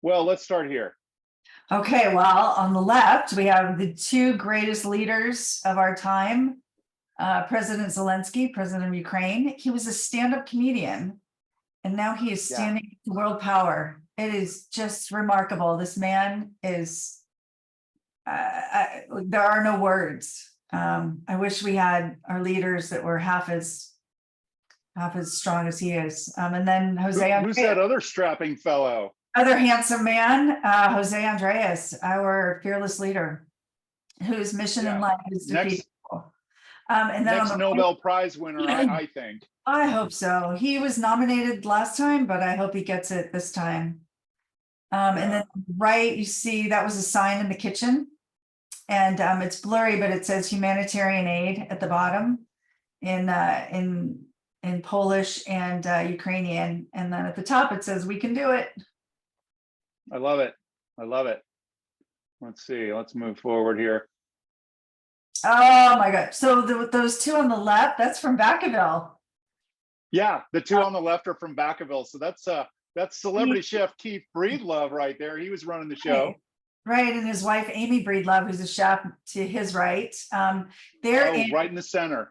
Well, let's start here. Okay, well, on the left, we have the 2 greatest leaders of our time. President Zelensky, president of Ukraine. He was a stand-up comedian, and now he is standing for world power. It is just remarkable. This man is, there are no words. I wish we had our leaders that were half as strong as he is. And then Jose, who's that other strapping fellow? Other handsome man, Jose Andreas, our fearless leader, whose mission in life is to be. And then next Nobel Prize winner, I think. I hope so. He was nominated last time, but I hope he gets it this time. And then right, you see that was a sign in the kitchen, and it's blurry, but it says humanitarian aid at the bottom in Polish and Ukrainian, and then at the top it says "We can do it." I love it. I love it. Let's see. Let's move forward here. Oh my God. So those 2 on the left, that's from Vacaville. Yeah, the 2 on the left are from Vacaville. So that's celebrity chef Keith Breedlove right there. He was running the show. Right. And his wife, Amy Breedlove, who's a chef to his right. They're right in the center.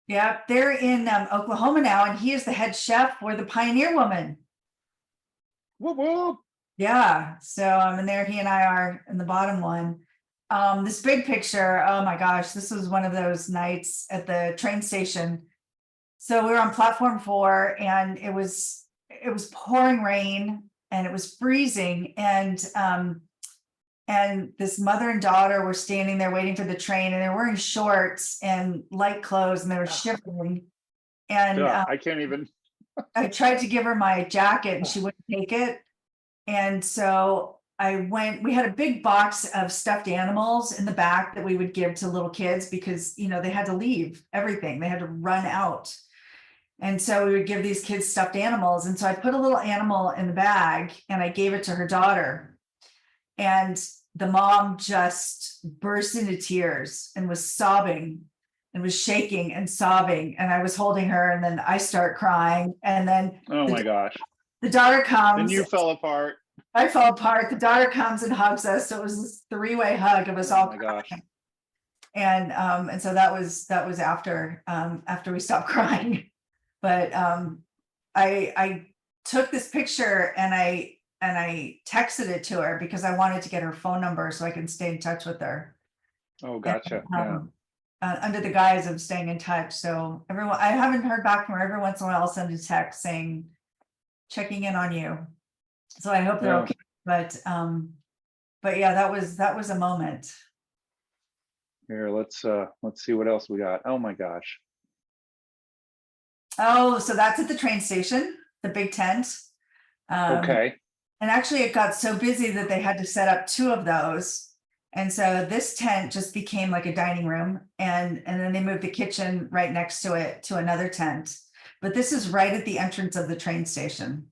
Yeah, they're in Oklahoma now, and he is the head chef for the Pioneer Woman. Whoop, whoop. Yeah. So and there he and I are in the bottom one. This big picture, oh my gosh, this was one of those nights at the train station. So we were on platform 4, and it was pouring rain, and it was freezing, and this mother and daughter were standing there waiting for the train, and they were wearing shorts and light clothes, and they were shivering. And I can't even. I tried to give her my jacket, and she wouldn't take it. And so we had a big box of stuffed animals in the back that we would give to little kids because, they had to leave everything. They had to run out. And so we would give these kids stuffed animals. And so I put a little animal in the bag and I gave it to her daughter. And the mom just burst into tears and was sobbing and was shaking and sobbing. And I was holding her, and then I start crying. And then oh my gosh. The daughter comes. And you fell apart. I fell apart. The daughter comes and hugs us. So it was this 3-way hug of us all. Oh my gosh. And so that was after we stopped crying. But I took this picture and I texted it to her because I wanted to get her phone number so I can stay in touch with her. Oh, gotcha. Under the guise of staying in touch. So I haven't heard back from her. Every once in a while I'll send a text saying, checking in on you. So I hope they're okay. But yeah, that was a moment. Here, let's see what else we got. Oh my gosh. Oh, so that's at the train station, the big tent. Okay. And actually it got so busy that they had to set up 2 of those. And so this tent just became like a dining room, and then they moved the kitchen right next to it to another tent. But this is right at the entrance of the train station.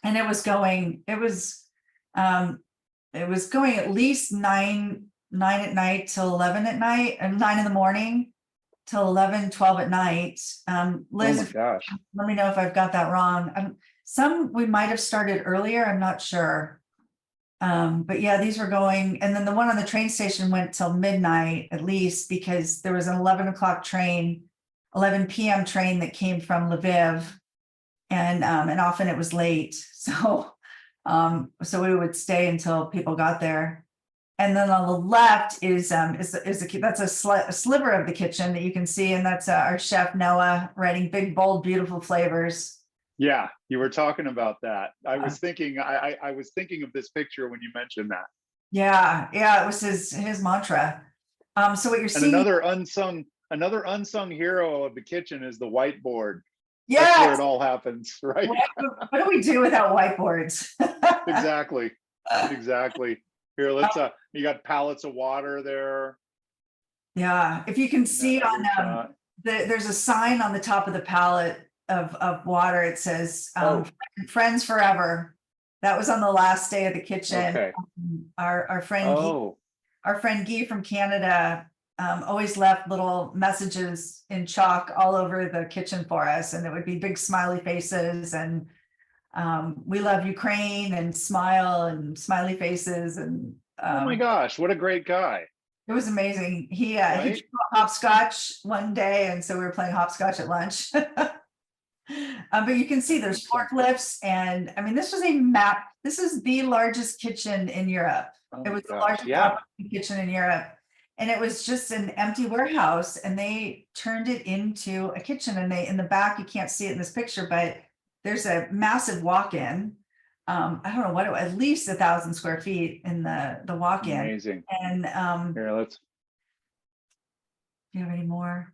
And it was going at least 9 at night till 11 at night, and 9 in the morning till 11, 12 at night. Liz, oh my gosh. Let me know if I've got that wrong. Some we might have started earlier, I'm not sure. But yeah, these were going, and then the one on the train station went till midnight at least, because there was an 11 p.m. train that came from Lviv, and often it was late. So we would stay until people got there. And then on the left is that's a sliver of the kitchen that you can see, and that's our chef Noah writing big, bold, beautiful flavors. Yeah, you were talking about that. I was thinking of this picture when you mentioned that. Yeah, it was his mantra. So what you're seeing, another unsung another unsung hero of the kitchen is the whiteboard. That's where Yes. it all happens, right? What do we do without whiteboards? Exactly. Exactly. Here, let's you got pallets of water there Yeah, if you can in that see other on shot. there's a sign on the top of the pallet of water. It says Oh, friends forever. That was on the last day of the kitchen. okay. Our friend Oh, Guy from Canada always left little messages in chalk all over the kitchen for us, and it would be big smiley faces and we love Ukraine and smile and smiley faces and oh my gosh, what a great guy, it was amazing. He right? came hopscotch one day, and so we were playing hopscotch at lunch. But you can see there's Awesome. forklifts, and I mean, this was a map. This is the largest kitchen in Europe. Oh It my was the gosh, largest yeah. kitchen in Europe, and it was just an empty warehouse, and they turned it into a kitchen. And they in the back, you can't see it in this picture, but there's a massive walk-in. I don't know what at least 1,000 square feet in the walk-in. Amazing. And Here, let's, do you have any more?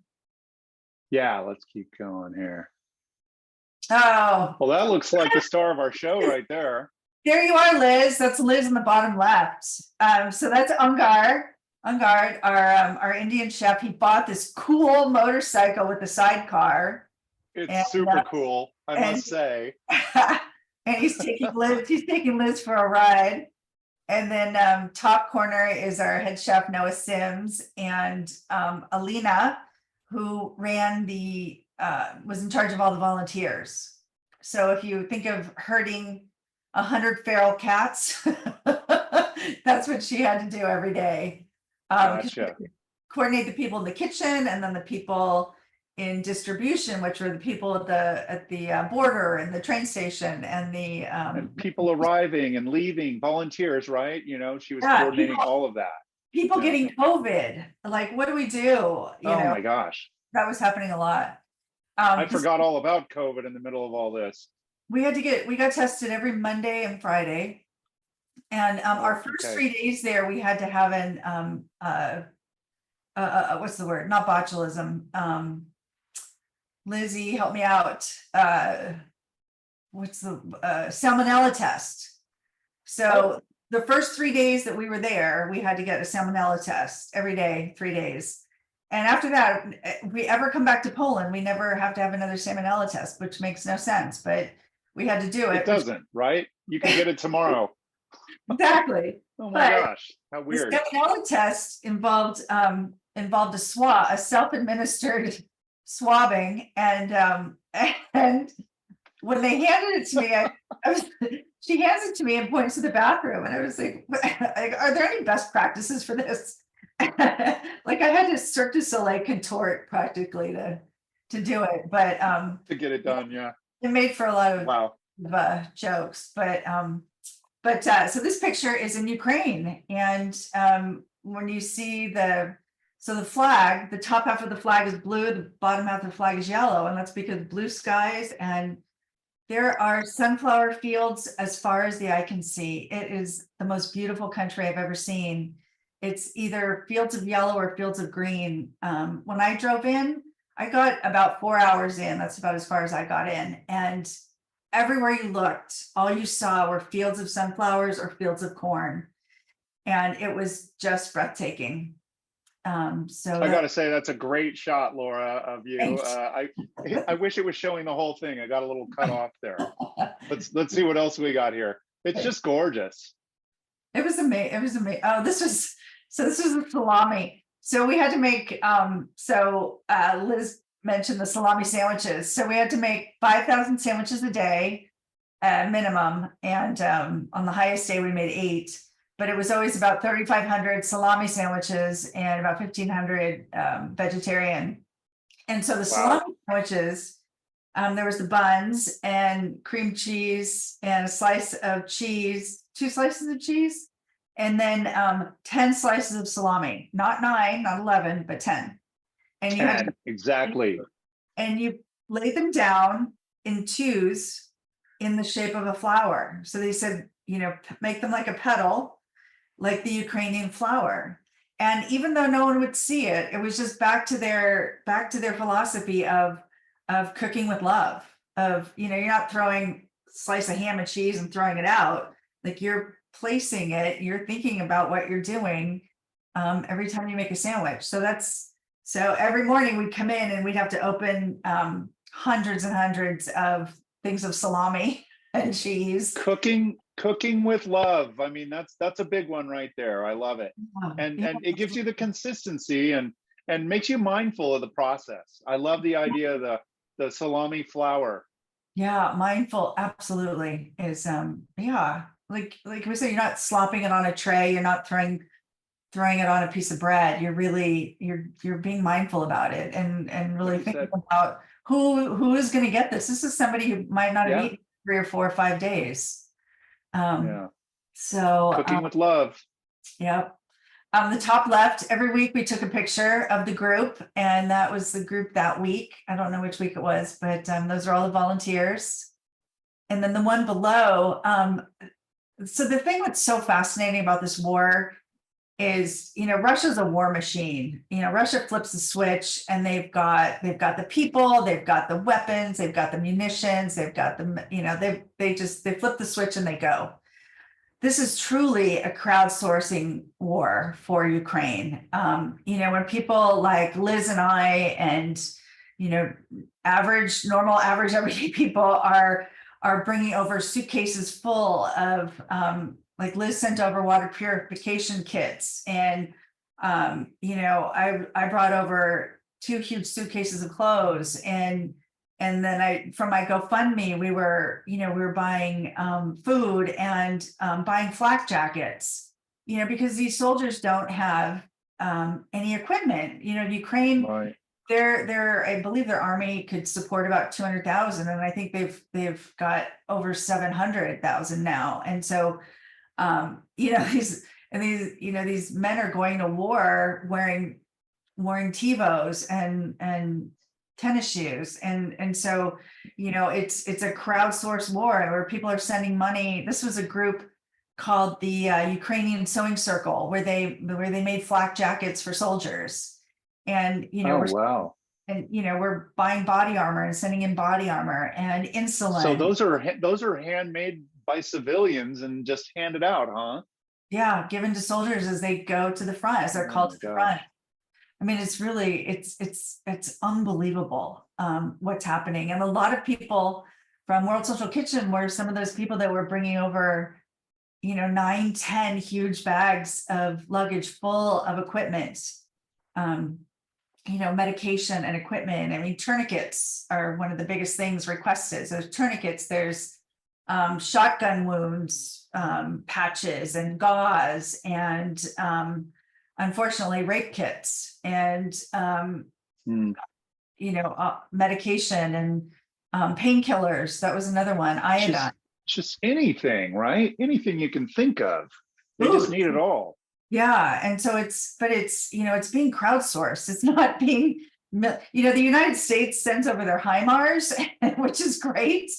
yeah, let's keep going here. Oh, Well, that looks like the star of our show right there. there you are, Liz. That's Liz in the bottom left. So that's Ungar. Ungard, our Indian chef. He bought this cool motorcycle with a sidecar. It's And, super cool, I and- must say. and he's taking Liz for a ride. And then top corner is our head chef Noah Sims and Alina, who ran was in charge of all the volunteers. So if you think of herding 100 feral cats, that's what she had to do every day. Gotcha. Coordinate the people in the kitchen, and then the people in distribution, which were the people at the border and the train station and the And people arriving and leaving, volunteers, right? You know, she was Yeah, coordinating all of that. people Yeah. getting COVID. Like, what do we do? Oh my gosh. That was happening a lot. I forgot all about COVID in the middle of all this. We got tested every Monday and Friday. And our first okay. 3 days there, we had to have an what's the word? Not botulism. Lizzie, help me out. What's the salmonella test? So the first 3 days that we were there, we had to get a salmonella test every day, 3 days. And after that, if we ever come back to Poland, we never have to have another salmonella test, which makes no sense, but we had to do it. It doesn't, right? You can get it tomorrow. Exactly. Oh my But gosh, how weird. the salmonella test involved a self-administered swabbing, and when they handed it to me, she hands it to me and points to the bathroom, and I was like, "Are there any best practices for this?" Like I had to Cirque du Soleil contort practically to do it, but To get it done, yeah. it made for a lot of Wow. jokes, but so this picture is in Ukraine, and when you see the flag, the top half of the flag is blue, the bottom half of the flag is yellow, and that's because blue skies, and there are sunflower fields as far as the eye can see. It is the most beautiful country I've ever seen. It's either fields of yellow or fields of green. When I drove in, I got about 4 hours in. That's about as far as I got in. And everywhere you looked, all you saw were fields of sunflowers or fields of corn. And it was just breathtaking. So I got to say, that's a great shot, Laura, of you. Thanks. I wish it was showing the whole thing. I got a little cut off there. Let's see what else we got here. It's just gorgeous. It was amazing. It was amazing. Oh, this was the salami. So we had to make, Liz mentioned the salami sandwiches. So we had to make 5,000 sandwiches a day, minimum. And on the highest day, we made 8. But it was always about 3,500 salami sandwiches and about 1,500 vegetarian. And so the salami sandwiches, there was the buns and cream cheese and a slice of cheese, 2 slices of cheese, and then 10 slices of salami, not 9, not 11, but 10. And you had exactly. And you lay them down in 2s in the shape of a flower. So they said, make them like a petal, like the Ukrainian flower. And even though no one would see it, it was just back to their philosophy of cooking with love. Of, you're not throwing a slice of ham and cheese and throwing it out. Like, you're placing it, you're thinking about what you're doing every time you make a sandwich. So every morning we'd come in and we'd have to open hundreds and hundreds of things of salami and cheese. Cooking with love. I mean, that's a big one right there. I love it. And Yeah, it gives you the consistency and makes you mindful of the process. I love the idea of the salami flour. yeah, mindful, absolutely, is yeah. Like we said, you're not slopping it on a tray, you're not throwing it on a piece of bread. You're really you're being mindful about it, and really Like you thinking said, about who is going to get this. This is somebody who might not have yeah, eaten 3 or 4 or 5 days. Um, yeah. so Cooking with love. yep. On the top left, every week we took a picture of the group, and that was the group that week. I don't know which week it was, but those are all the volunteers. And then the one below, so the thing that's so fascinating about this war is, Russia's a war machine. Russia flips the switch, and they've got the people, they've got the weapons, they've got the munitions, they've got the, they flip the switch and they go. This is truly a crowdsourcing war for Ukraine. When people like Liz and I, and normal, average, everyday people are bringing over suitcases full of, like Liz sent over water purification kits, and I brought over 2 huge suitcases of clothes, and then from my GoFundMe, we were buying food and buying flak jackets, because these soldiers don't have any equipment. Ukraine, Right. I believe their army could support about 200,000, and I think they've got over 700,000 now. And so, these men are going to war wearing TiVos and tennis shoes, and so it's a crowdsourced war where people are sending money. This was a group called the Ukrainian Sewing Circle, where they made flak jackets for soldiers, and Oh, wow. we're buying body armor and sending in body armor and So insulin. those are handmade by civilians and just handed out, huh? Yeah, given to soldiers as they go to the front, as they're Oh called my to the front. gosh. I mean, it's unbelievable what's happening. And a lot of people from World Central Kitchen were some of those people that were bringing over, 9, 10 huge bags of luggage full of equipment, medication and equipment. I mean, tourniquets are one of the biggest things requested. So there's tourniquets, there's shotgun wounds, patches and gauze, and unfortunately rape kits, and Hmm. medication, and painkillers. That was another one. Iodine. Just anything, right? Anything you can think of. They just Food. need it all. Yeah, and so it's it's being crowdsourced. It's not being, the United States sends over their HIMARS, which is great,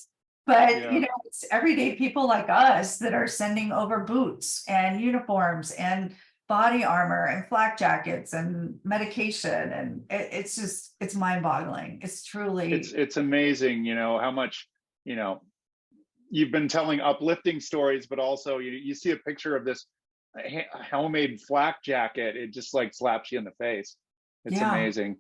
but Yeah. it's everyday people like us that are sending over boots and uniforms and body armor and flak jackets and medication, and it's mind-boggling. It's truly. It's amazing, how much, you know, you've been telling uplifting stories, but also you see a picture of this homemade flak jacket, it just like slaps you in the face. It's Yeah, amazing.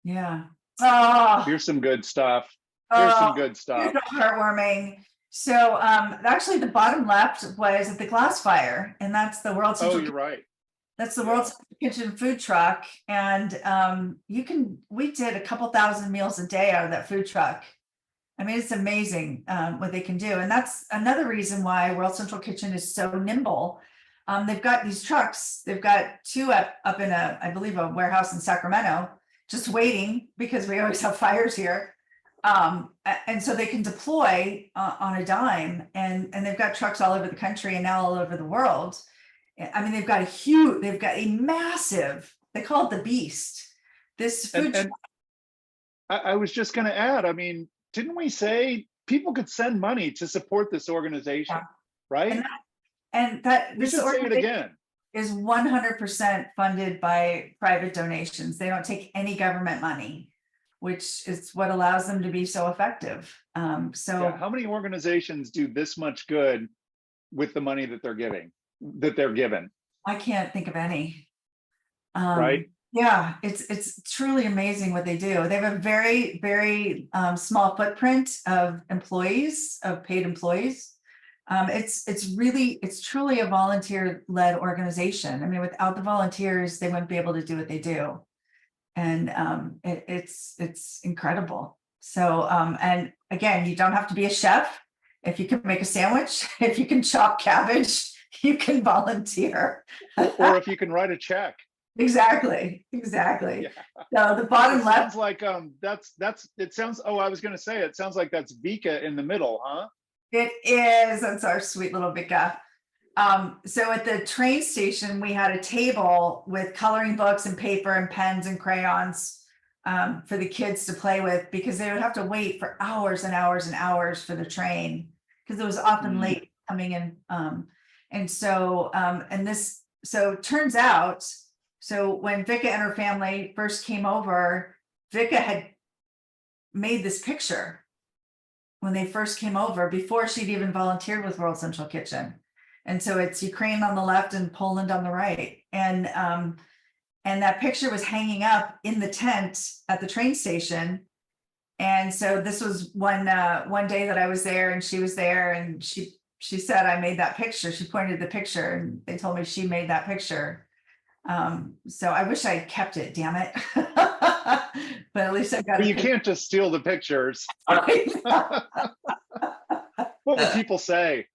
yeah. Oh, Here's some good stuff. Here's some good it's stuff. so heartwarming. So actually the bottom left was the glass fire, and that's the World Oh, Central. you're right. That's the Yeah. World Central Kitchen food truck, and we did a couple thousand meals a day out of that food truck. I mean, it's amazing what they can do, and that's another reason why World Central Kitchen is so nimble. They've got these trucks. They've got 2 up in I believe, a warehouse in Sacramento, just waiting because we always have fires here. And so they can deploy on a dime, and they've got trucks all over the country and now all over the world. I mean, they've got a massive, they call it the Beast. This food And I was just going to add, I mean, didn't we say people could send money to support this organization, Yeah. right? And that We should say it again. is 100% funded by private donations. They don't take any government money, which is what allows them to be so effective. Yeah. How many organizations do this much good with the money that they're given? I can't think of any. Right. Yeah, it's truly amazing what they do. They have a very, very small footprint of employees, of paid employees. It's truly a volunteer-led organization. I mean, without the volunteers, they wouldn't be able to do what they do. And it's incredible. So and again, you don't have to be a chef. If you can make a sandwich, if you can chop cabbage, you can volunteer. Or if you can write a check. Exactly. Yeah. So the bottom left. Sounds like it sounds, oh, I was going to say, it sounds like that's Vika in the middle, huh? It is. That's our sweet little Vika. So at the train station, we had a table with coloring books and paper and pens and crayons for the kids to play with, because they would have to wait for hours and hours and hours for the train, because it was often late coming in. So it turns out, so when Vika and her family first came over, Vika had made this picture when they first came over, before she'd even volunteered with World Central Kitchen. And so it's Ukraine on the left and Poland on the right. And that picture was hanging up in the tent at the train station. And so this was one day that I was there and she was there, and she said, I made that picture. She pointed the picture and they told me she made that picture. So I wish I kept it, damn it. But at least I got it. You can't just steal the pictures. What would people say?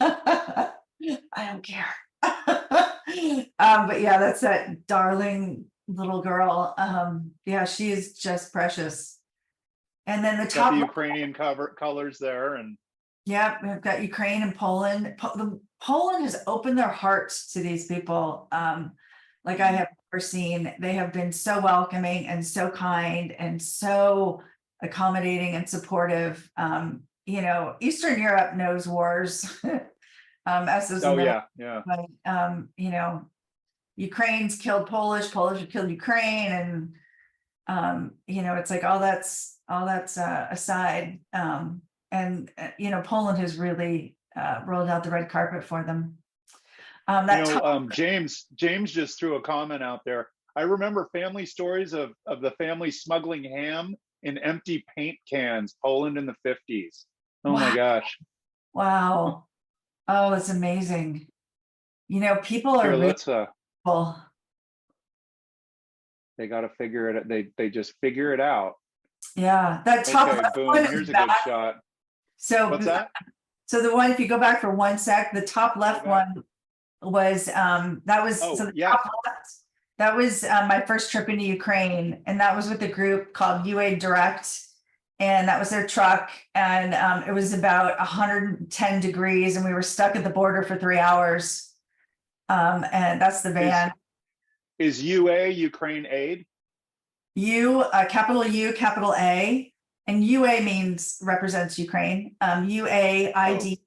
I don't care. But yeah, that's that darling little girl. Yeah, she is just precious. And then the top, got the Ukrainian colors there, and yeah, we've got Ukraine and Poland. Poland has opened their hearts to these people. Like I have never seen. They have been so welcoming and so kind and so accommodating and supportive. Eastern Europe knows wars. As does America. Yeah. But Ukraine's killed Polish have killed Ukraine, and it's like all that's aside. Poland has really rolled out the red carpet for them. James just threw a comment out there. I remember family stories of the family smuggling ham in empty paint cans, Poland in the 50s. Oh, wow. My gosh. Wow. Oh, it's amazing. People are really cool. They got to figure it. They just figure it out. Yeah, that top left boom. one Here's a good shot. So what's that? So the one, if you go back for 1 sec, the top left one was that was top left, that was my first trip into Ukraine, and that was with a group called UA Direct, and that was their truck, and it was about 110 degrees, and we were stuck at the border for 3 hours, and that's the van. Is UA Ukraine Aid? Capital U, capital A, and UA represents Ukraine. UAID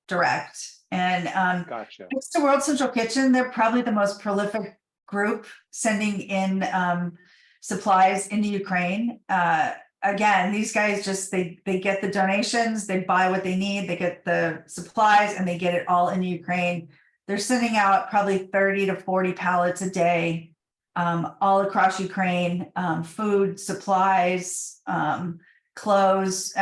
Direct. And gotcha. It's the World Central Kitchen. They're probably the most prolific group sending in supplies into Ukraine. Again, these guys they get the donations, they buy what they need, they get the supplies, and they get it all into Ukraine. They're sending out probably 30 to 40 pallets a day, all across Ukraine, food, supplies, clothes.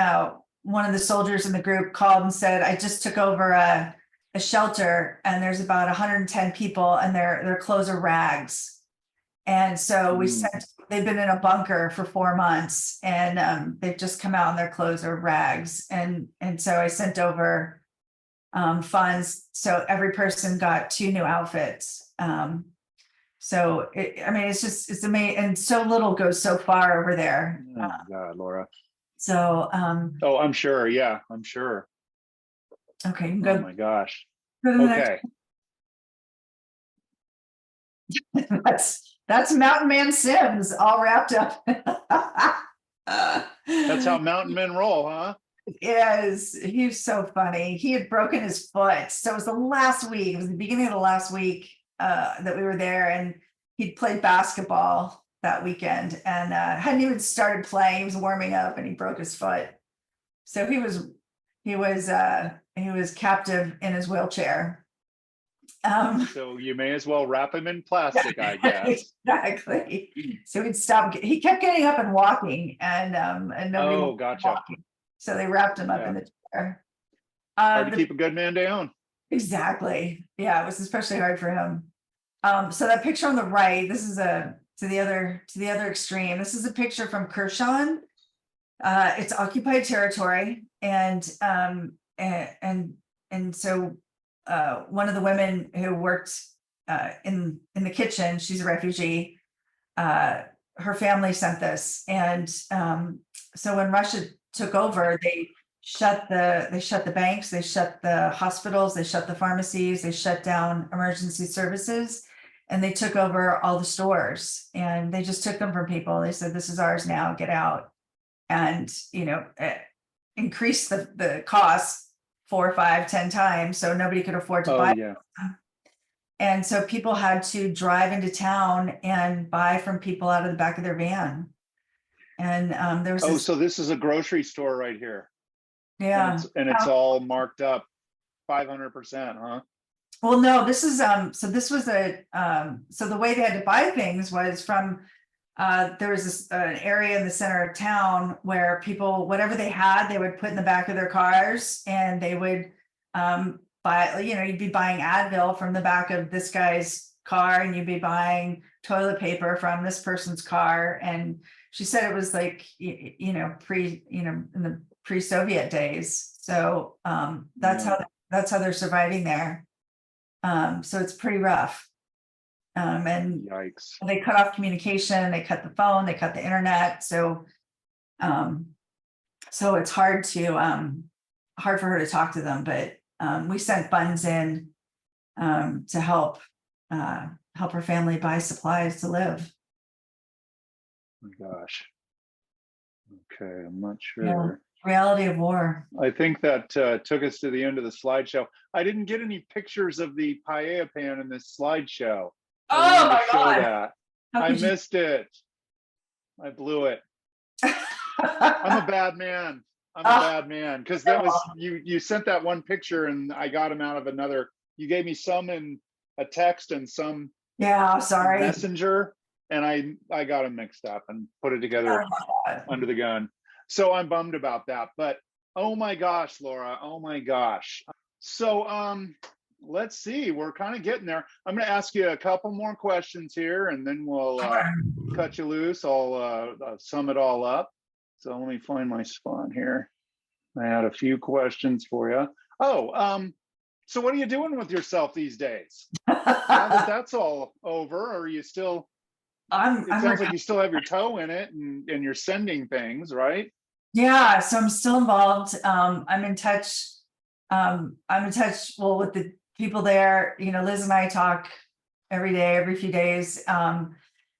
One of the soldiers in the group called and said, I just took over a shelter, and there's about 110 people, and their clothes are rags. And so they've been in a bunker for 4 months, and they've just come out and their clothes are rags. And so I sent over funds. So every person got 2 new outfits. So it's amazing. And so little goes so far over there. Oh God, Laura. So oh, I'm sure. Yeah, I'm sure. Okay, go. Oh my gosh. Okay. That's Mountain Man Sims all wrapped up. That's how mountain men roll, huh? Yes, he's so funny. He had broken his foot. So it was the last week. It was the beginning of the last week. that we were there, and he'd played basketball that weekend and hadn't even started playing. He was warming up and he broke his foot. So he was captive in his wheelchair. So you may as well wrap him in plastic, I guess. Exactly. So he'd stop. He kept getting up and walking, and nobody Oh, wanted him gotcha. walking. So they wrapped him up Yeah. in the chair. Hard to keep a good man down. Exactly. Yeah, it was especially hard for him. So that picture on the right, this is to the other extreme. This is a picture from Kershaw. It's occupied territory, and so one of the women who worked in the kitchen, she's a refugee. Her family sent this, and so when Russia took over, they shut the banks, they shut the hospitals, they shut the pharmacies, they shut down emergency services, and they took over all the stores, and they just took them from people. They said, "This is ours now, get out." And increased the cost 4, 5, 10 times, so nobody could afford to buy. Yeah. And so people had to drive into town and buy from people out of the back of their van. And there was so this is a grocery store right here. Yeah. And it's all marked up 500%, huh? Well, no, this is so this was so the way they had to buy things was from there was an area in the center of town where people, whatever they had, they would put in the back of their cars, and they would buy, you'd be buying Advil from the back of this guy's car, and you'd be buying toilet paper from this person's car. And she said it was like, in the pre-Soviet days. So that's how they're surviving there. So it's pretty rough. And yikes. They cut off communication, they cut the phone, they cut the internet. So it's hard for her to talk to them, but we sent funds in to help her family buy supplies to live. Oh my gosh. Okay, I'm not sure. Yeah. Reality of war. I think that took us to the end of the slideshow. I didn't get any pictures of the paella pan in this slideshow. Oh my God. I missed it. I blew it. I'm a bad man. Because that was you sent that one picture and I got him out of another. You gave me some in a text and some sorry, messenger, and I got them mixed up and put it together under the gun. So I'm bummed about that. But oh my gosh, Laura, oh my gosh. So let's see, we're kind of getting there. I'm going to ask you a couple more questions here, and then we'll cut you loose. I'll sum it all up. So let me find my spot here. I had a few questions for you. So what are you doing with yourself these days? Now that that's all over, are you still? It sounds like you still have your toe in it, and you're sending things, right? Yeah, so I'm still involved. I'm in touch. Well, with the people there. Liz and I talk every day, every few days,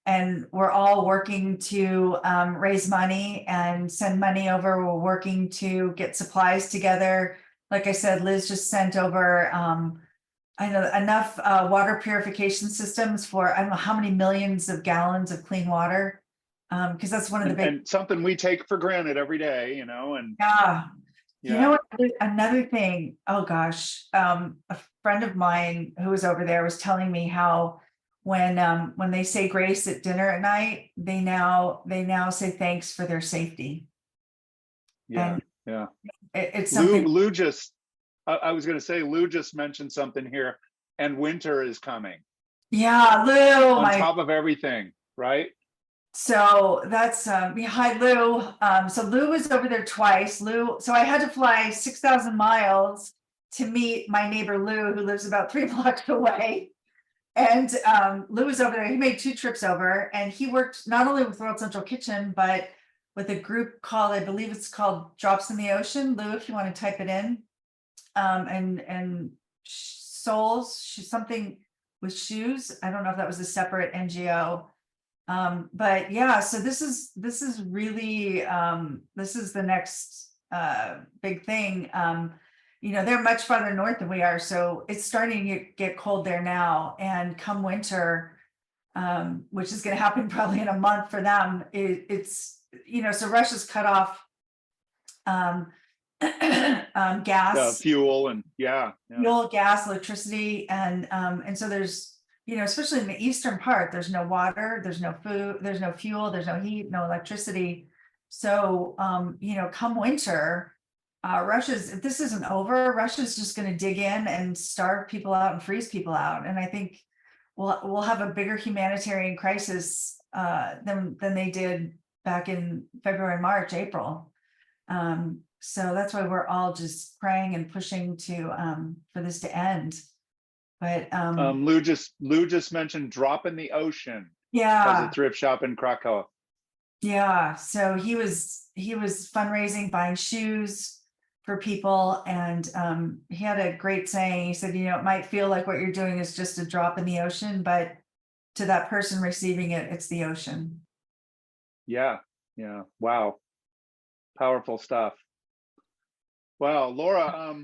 and we're all working to raise money and send money over. We're working to get supplies together. Like I said, Liz just sent over I know enough water purification systems for I don't know how many millions of gallons of clean water, because that's one of the big, and something we take for granted every day, and yeah. You know what? Another thing. Oh gosh, a friend of mine who was over there was telling me how when they say grace at dinner at night, they now say thanks for their safety. Yeah, and it's something. Lou just. I was going to say, Lou just mentioned something here, and winter is coming. Yeah, Lou. On top of everything, right? So that's hi Lou. So Lou was over there twice. So I had to fly 6,000 miles to meet my neighbor Lou, who lives about 3 blocks away. And Lou was over there. He made 2 trips over, and he worked not only with World Central Kitchen, but with a group called, I believe it's called Drops in the Ocean. Lou, if you want to type it in. And Souls, something with shoes. I don't know if that was a separate NGO. But yeah, so this is really this is the next big thing. they're much farther north than we are, so it's starting to get cold there now. And come winter, which is going to happen probably in a month for them, it's so Russia's cut off um, gas, Fuel and fuel, gas, electricity, and so there's especially in the eastern part, there's no water, there's no food, there's no fuel, there's no heat, no electricity. So come winter, if this isn't over, Russia's just going to dig in and starve people out and freeze people out. And I think we'll have a bigger humanitarian crisis than they did back in February, March, April. So that's why we're all just praying and pushing to for this to end. But Lou just mentioned drop in the ocean. Yeah, as a thrift shop in Krakow. Yeah, so he was fundraising, buying shoes for people, and he had a great saying. He said, it might feel like what you're doing is just a drop in the ocean, but to that person receiving it, it's the ocean. Yeah. Wow. Powerful stuff. Wow, Laura,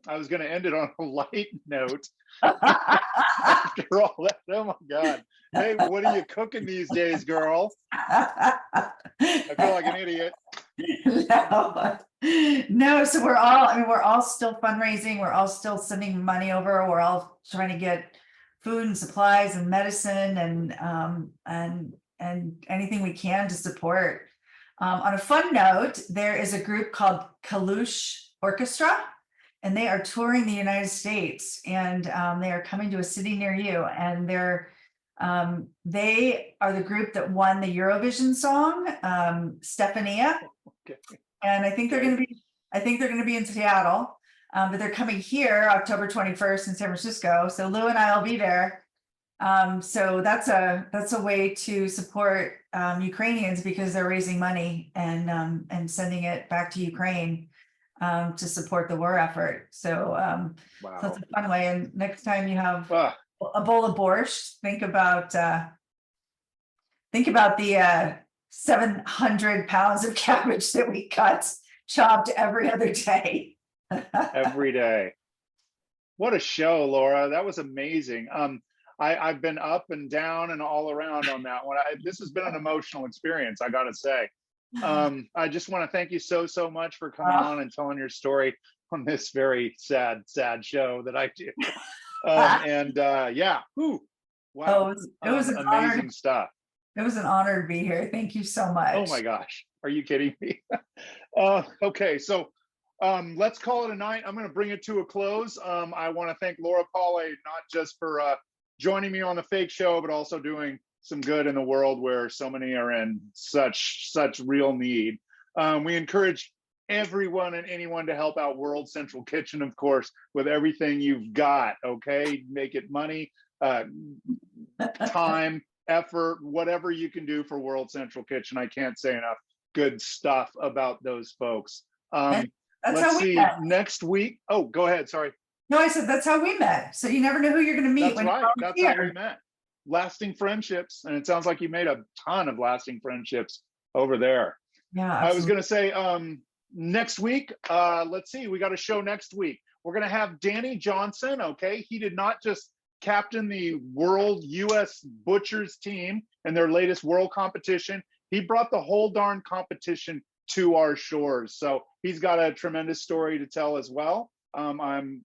I was going to end it on a light note. After all that, oh my God. Hey, what are you cooking these days, girl? I feel like an idiot. No, so we're all still fundraising. We're all still sending money over. We're all trying to get food and supplies and medicine and anything we can to support. On a fun note, there is a group called Kalush Orchestra, and they are touring the United States, and they are coming to a city near you. And they are the group that won the Eurovision song, Stefania. Okay. And I think they're going to be in Seattle, but they're coming here October 21st in San Francisco. So Lou and I will be there. So that's a way to support Ukrainians, because they're raising money and sending it back to Ukraine to support the war effort. So, Wow. so it's a fun way. And next time you have a bowl of borscht, think about the 700 pounds of cabbage that we chopped every other day. Every day. What a show, Laura. That was amazing. I've been up and down and all around on that one. This has been an emotional experience, I got to say. I just want to thank you so much for coming on and telling your story on this very sad show that I do. Wow. It was an amazing honor. stuff. It was an honor to be here. Thank you so much. Oh my gosh. Are you kidding me? Okay, so let's call it a night. I'm going to bring it to a close. I want to thank Laura Pauli, not just for joining me on the fake show, but also doing some good in the world where so many are in such real need. We encourage everyone and anyone to help out World Central Kitchen, of course, with everything you've got. Okay, make it money, time, effort, whatever you can do for World Central Kitchen. I can't say enough good stuff about those folks. Let's see, next week. Oh, go ahead. Sorry. No, I said that's how we met. So you never know who you're going to meet. That's right. That's how we met. Lasting friendships. And it sounds like you made a ton of lasting friendships over there. Yeah. Absolutely. I was going to say next week, let's see, we got a show next week. We're going to have Danny Johnson. Okay. He did not just captain the world US Butchers team in their latest world competition. He brought the whole darn competition to our shores. So he's got a tremendous story to tell as well. I'm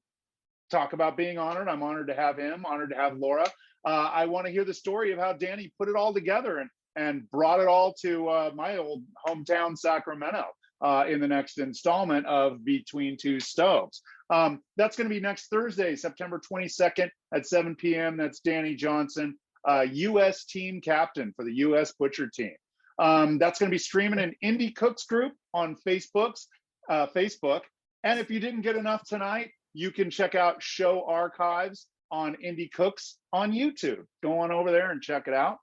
talk about being honored. I'm honored to have him, honored to have Laura. I want to hear the story of how Danny put it all together and brought it all to my old hometown, Sacramento, in the next installment of Between Two Stoves. That's going to be next Thursday, September 22nd at 7 p.m. That's Danny Johnson, U.S. team captain for the U.S. Butcher team. That's going to be streaming in Indie Cooks group on Facebook. And if you didn't get enough tonight, you can check out show archives on Indie Cooks on YouTube. Go on over there and check it out.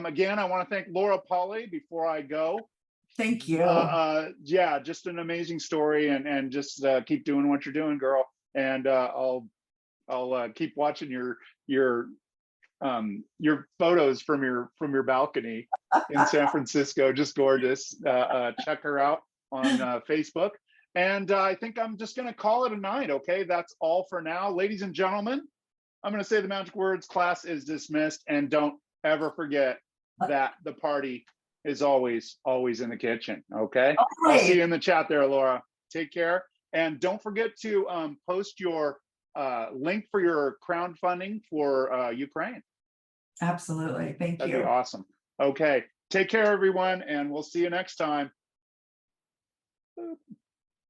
Again, I want to thank Laura Pauli before I go. Thank you. Yeah, just an amazing story, and just keep doing what you're doing, girl. And I'll keep watching your photos from your balcony in San Francisco. Just gorgeous. Check her out on Facebook. And I think I'm just going to call it a night. Okay, that's all for now, ladies and gentlemen. I'm going to say the magic words. Class is dismissed, and don't ever forget that the party is always in the kitchen. Okay, I'll see you in the chat there, Laura. Take care, and don't forget to post your link for your crowdfunding for Ukraine. Absolutely. Thank you. That'd be awesome. Okay, take care, everyone, and we'll see you next time.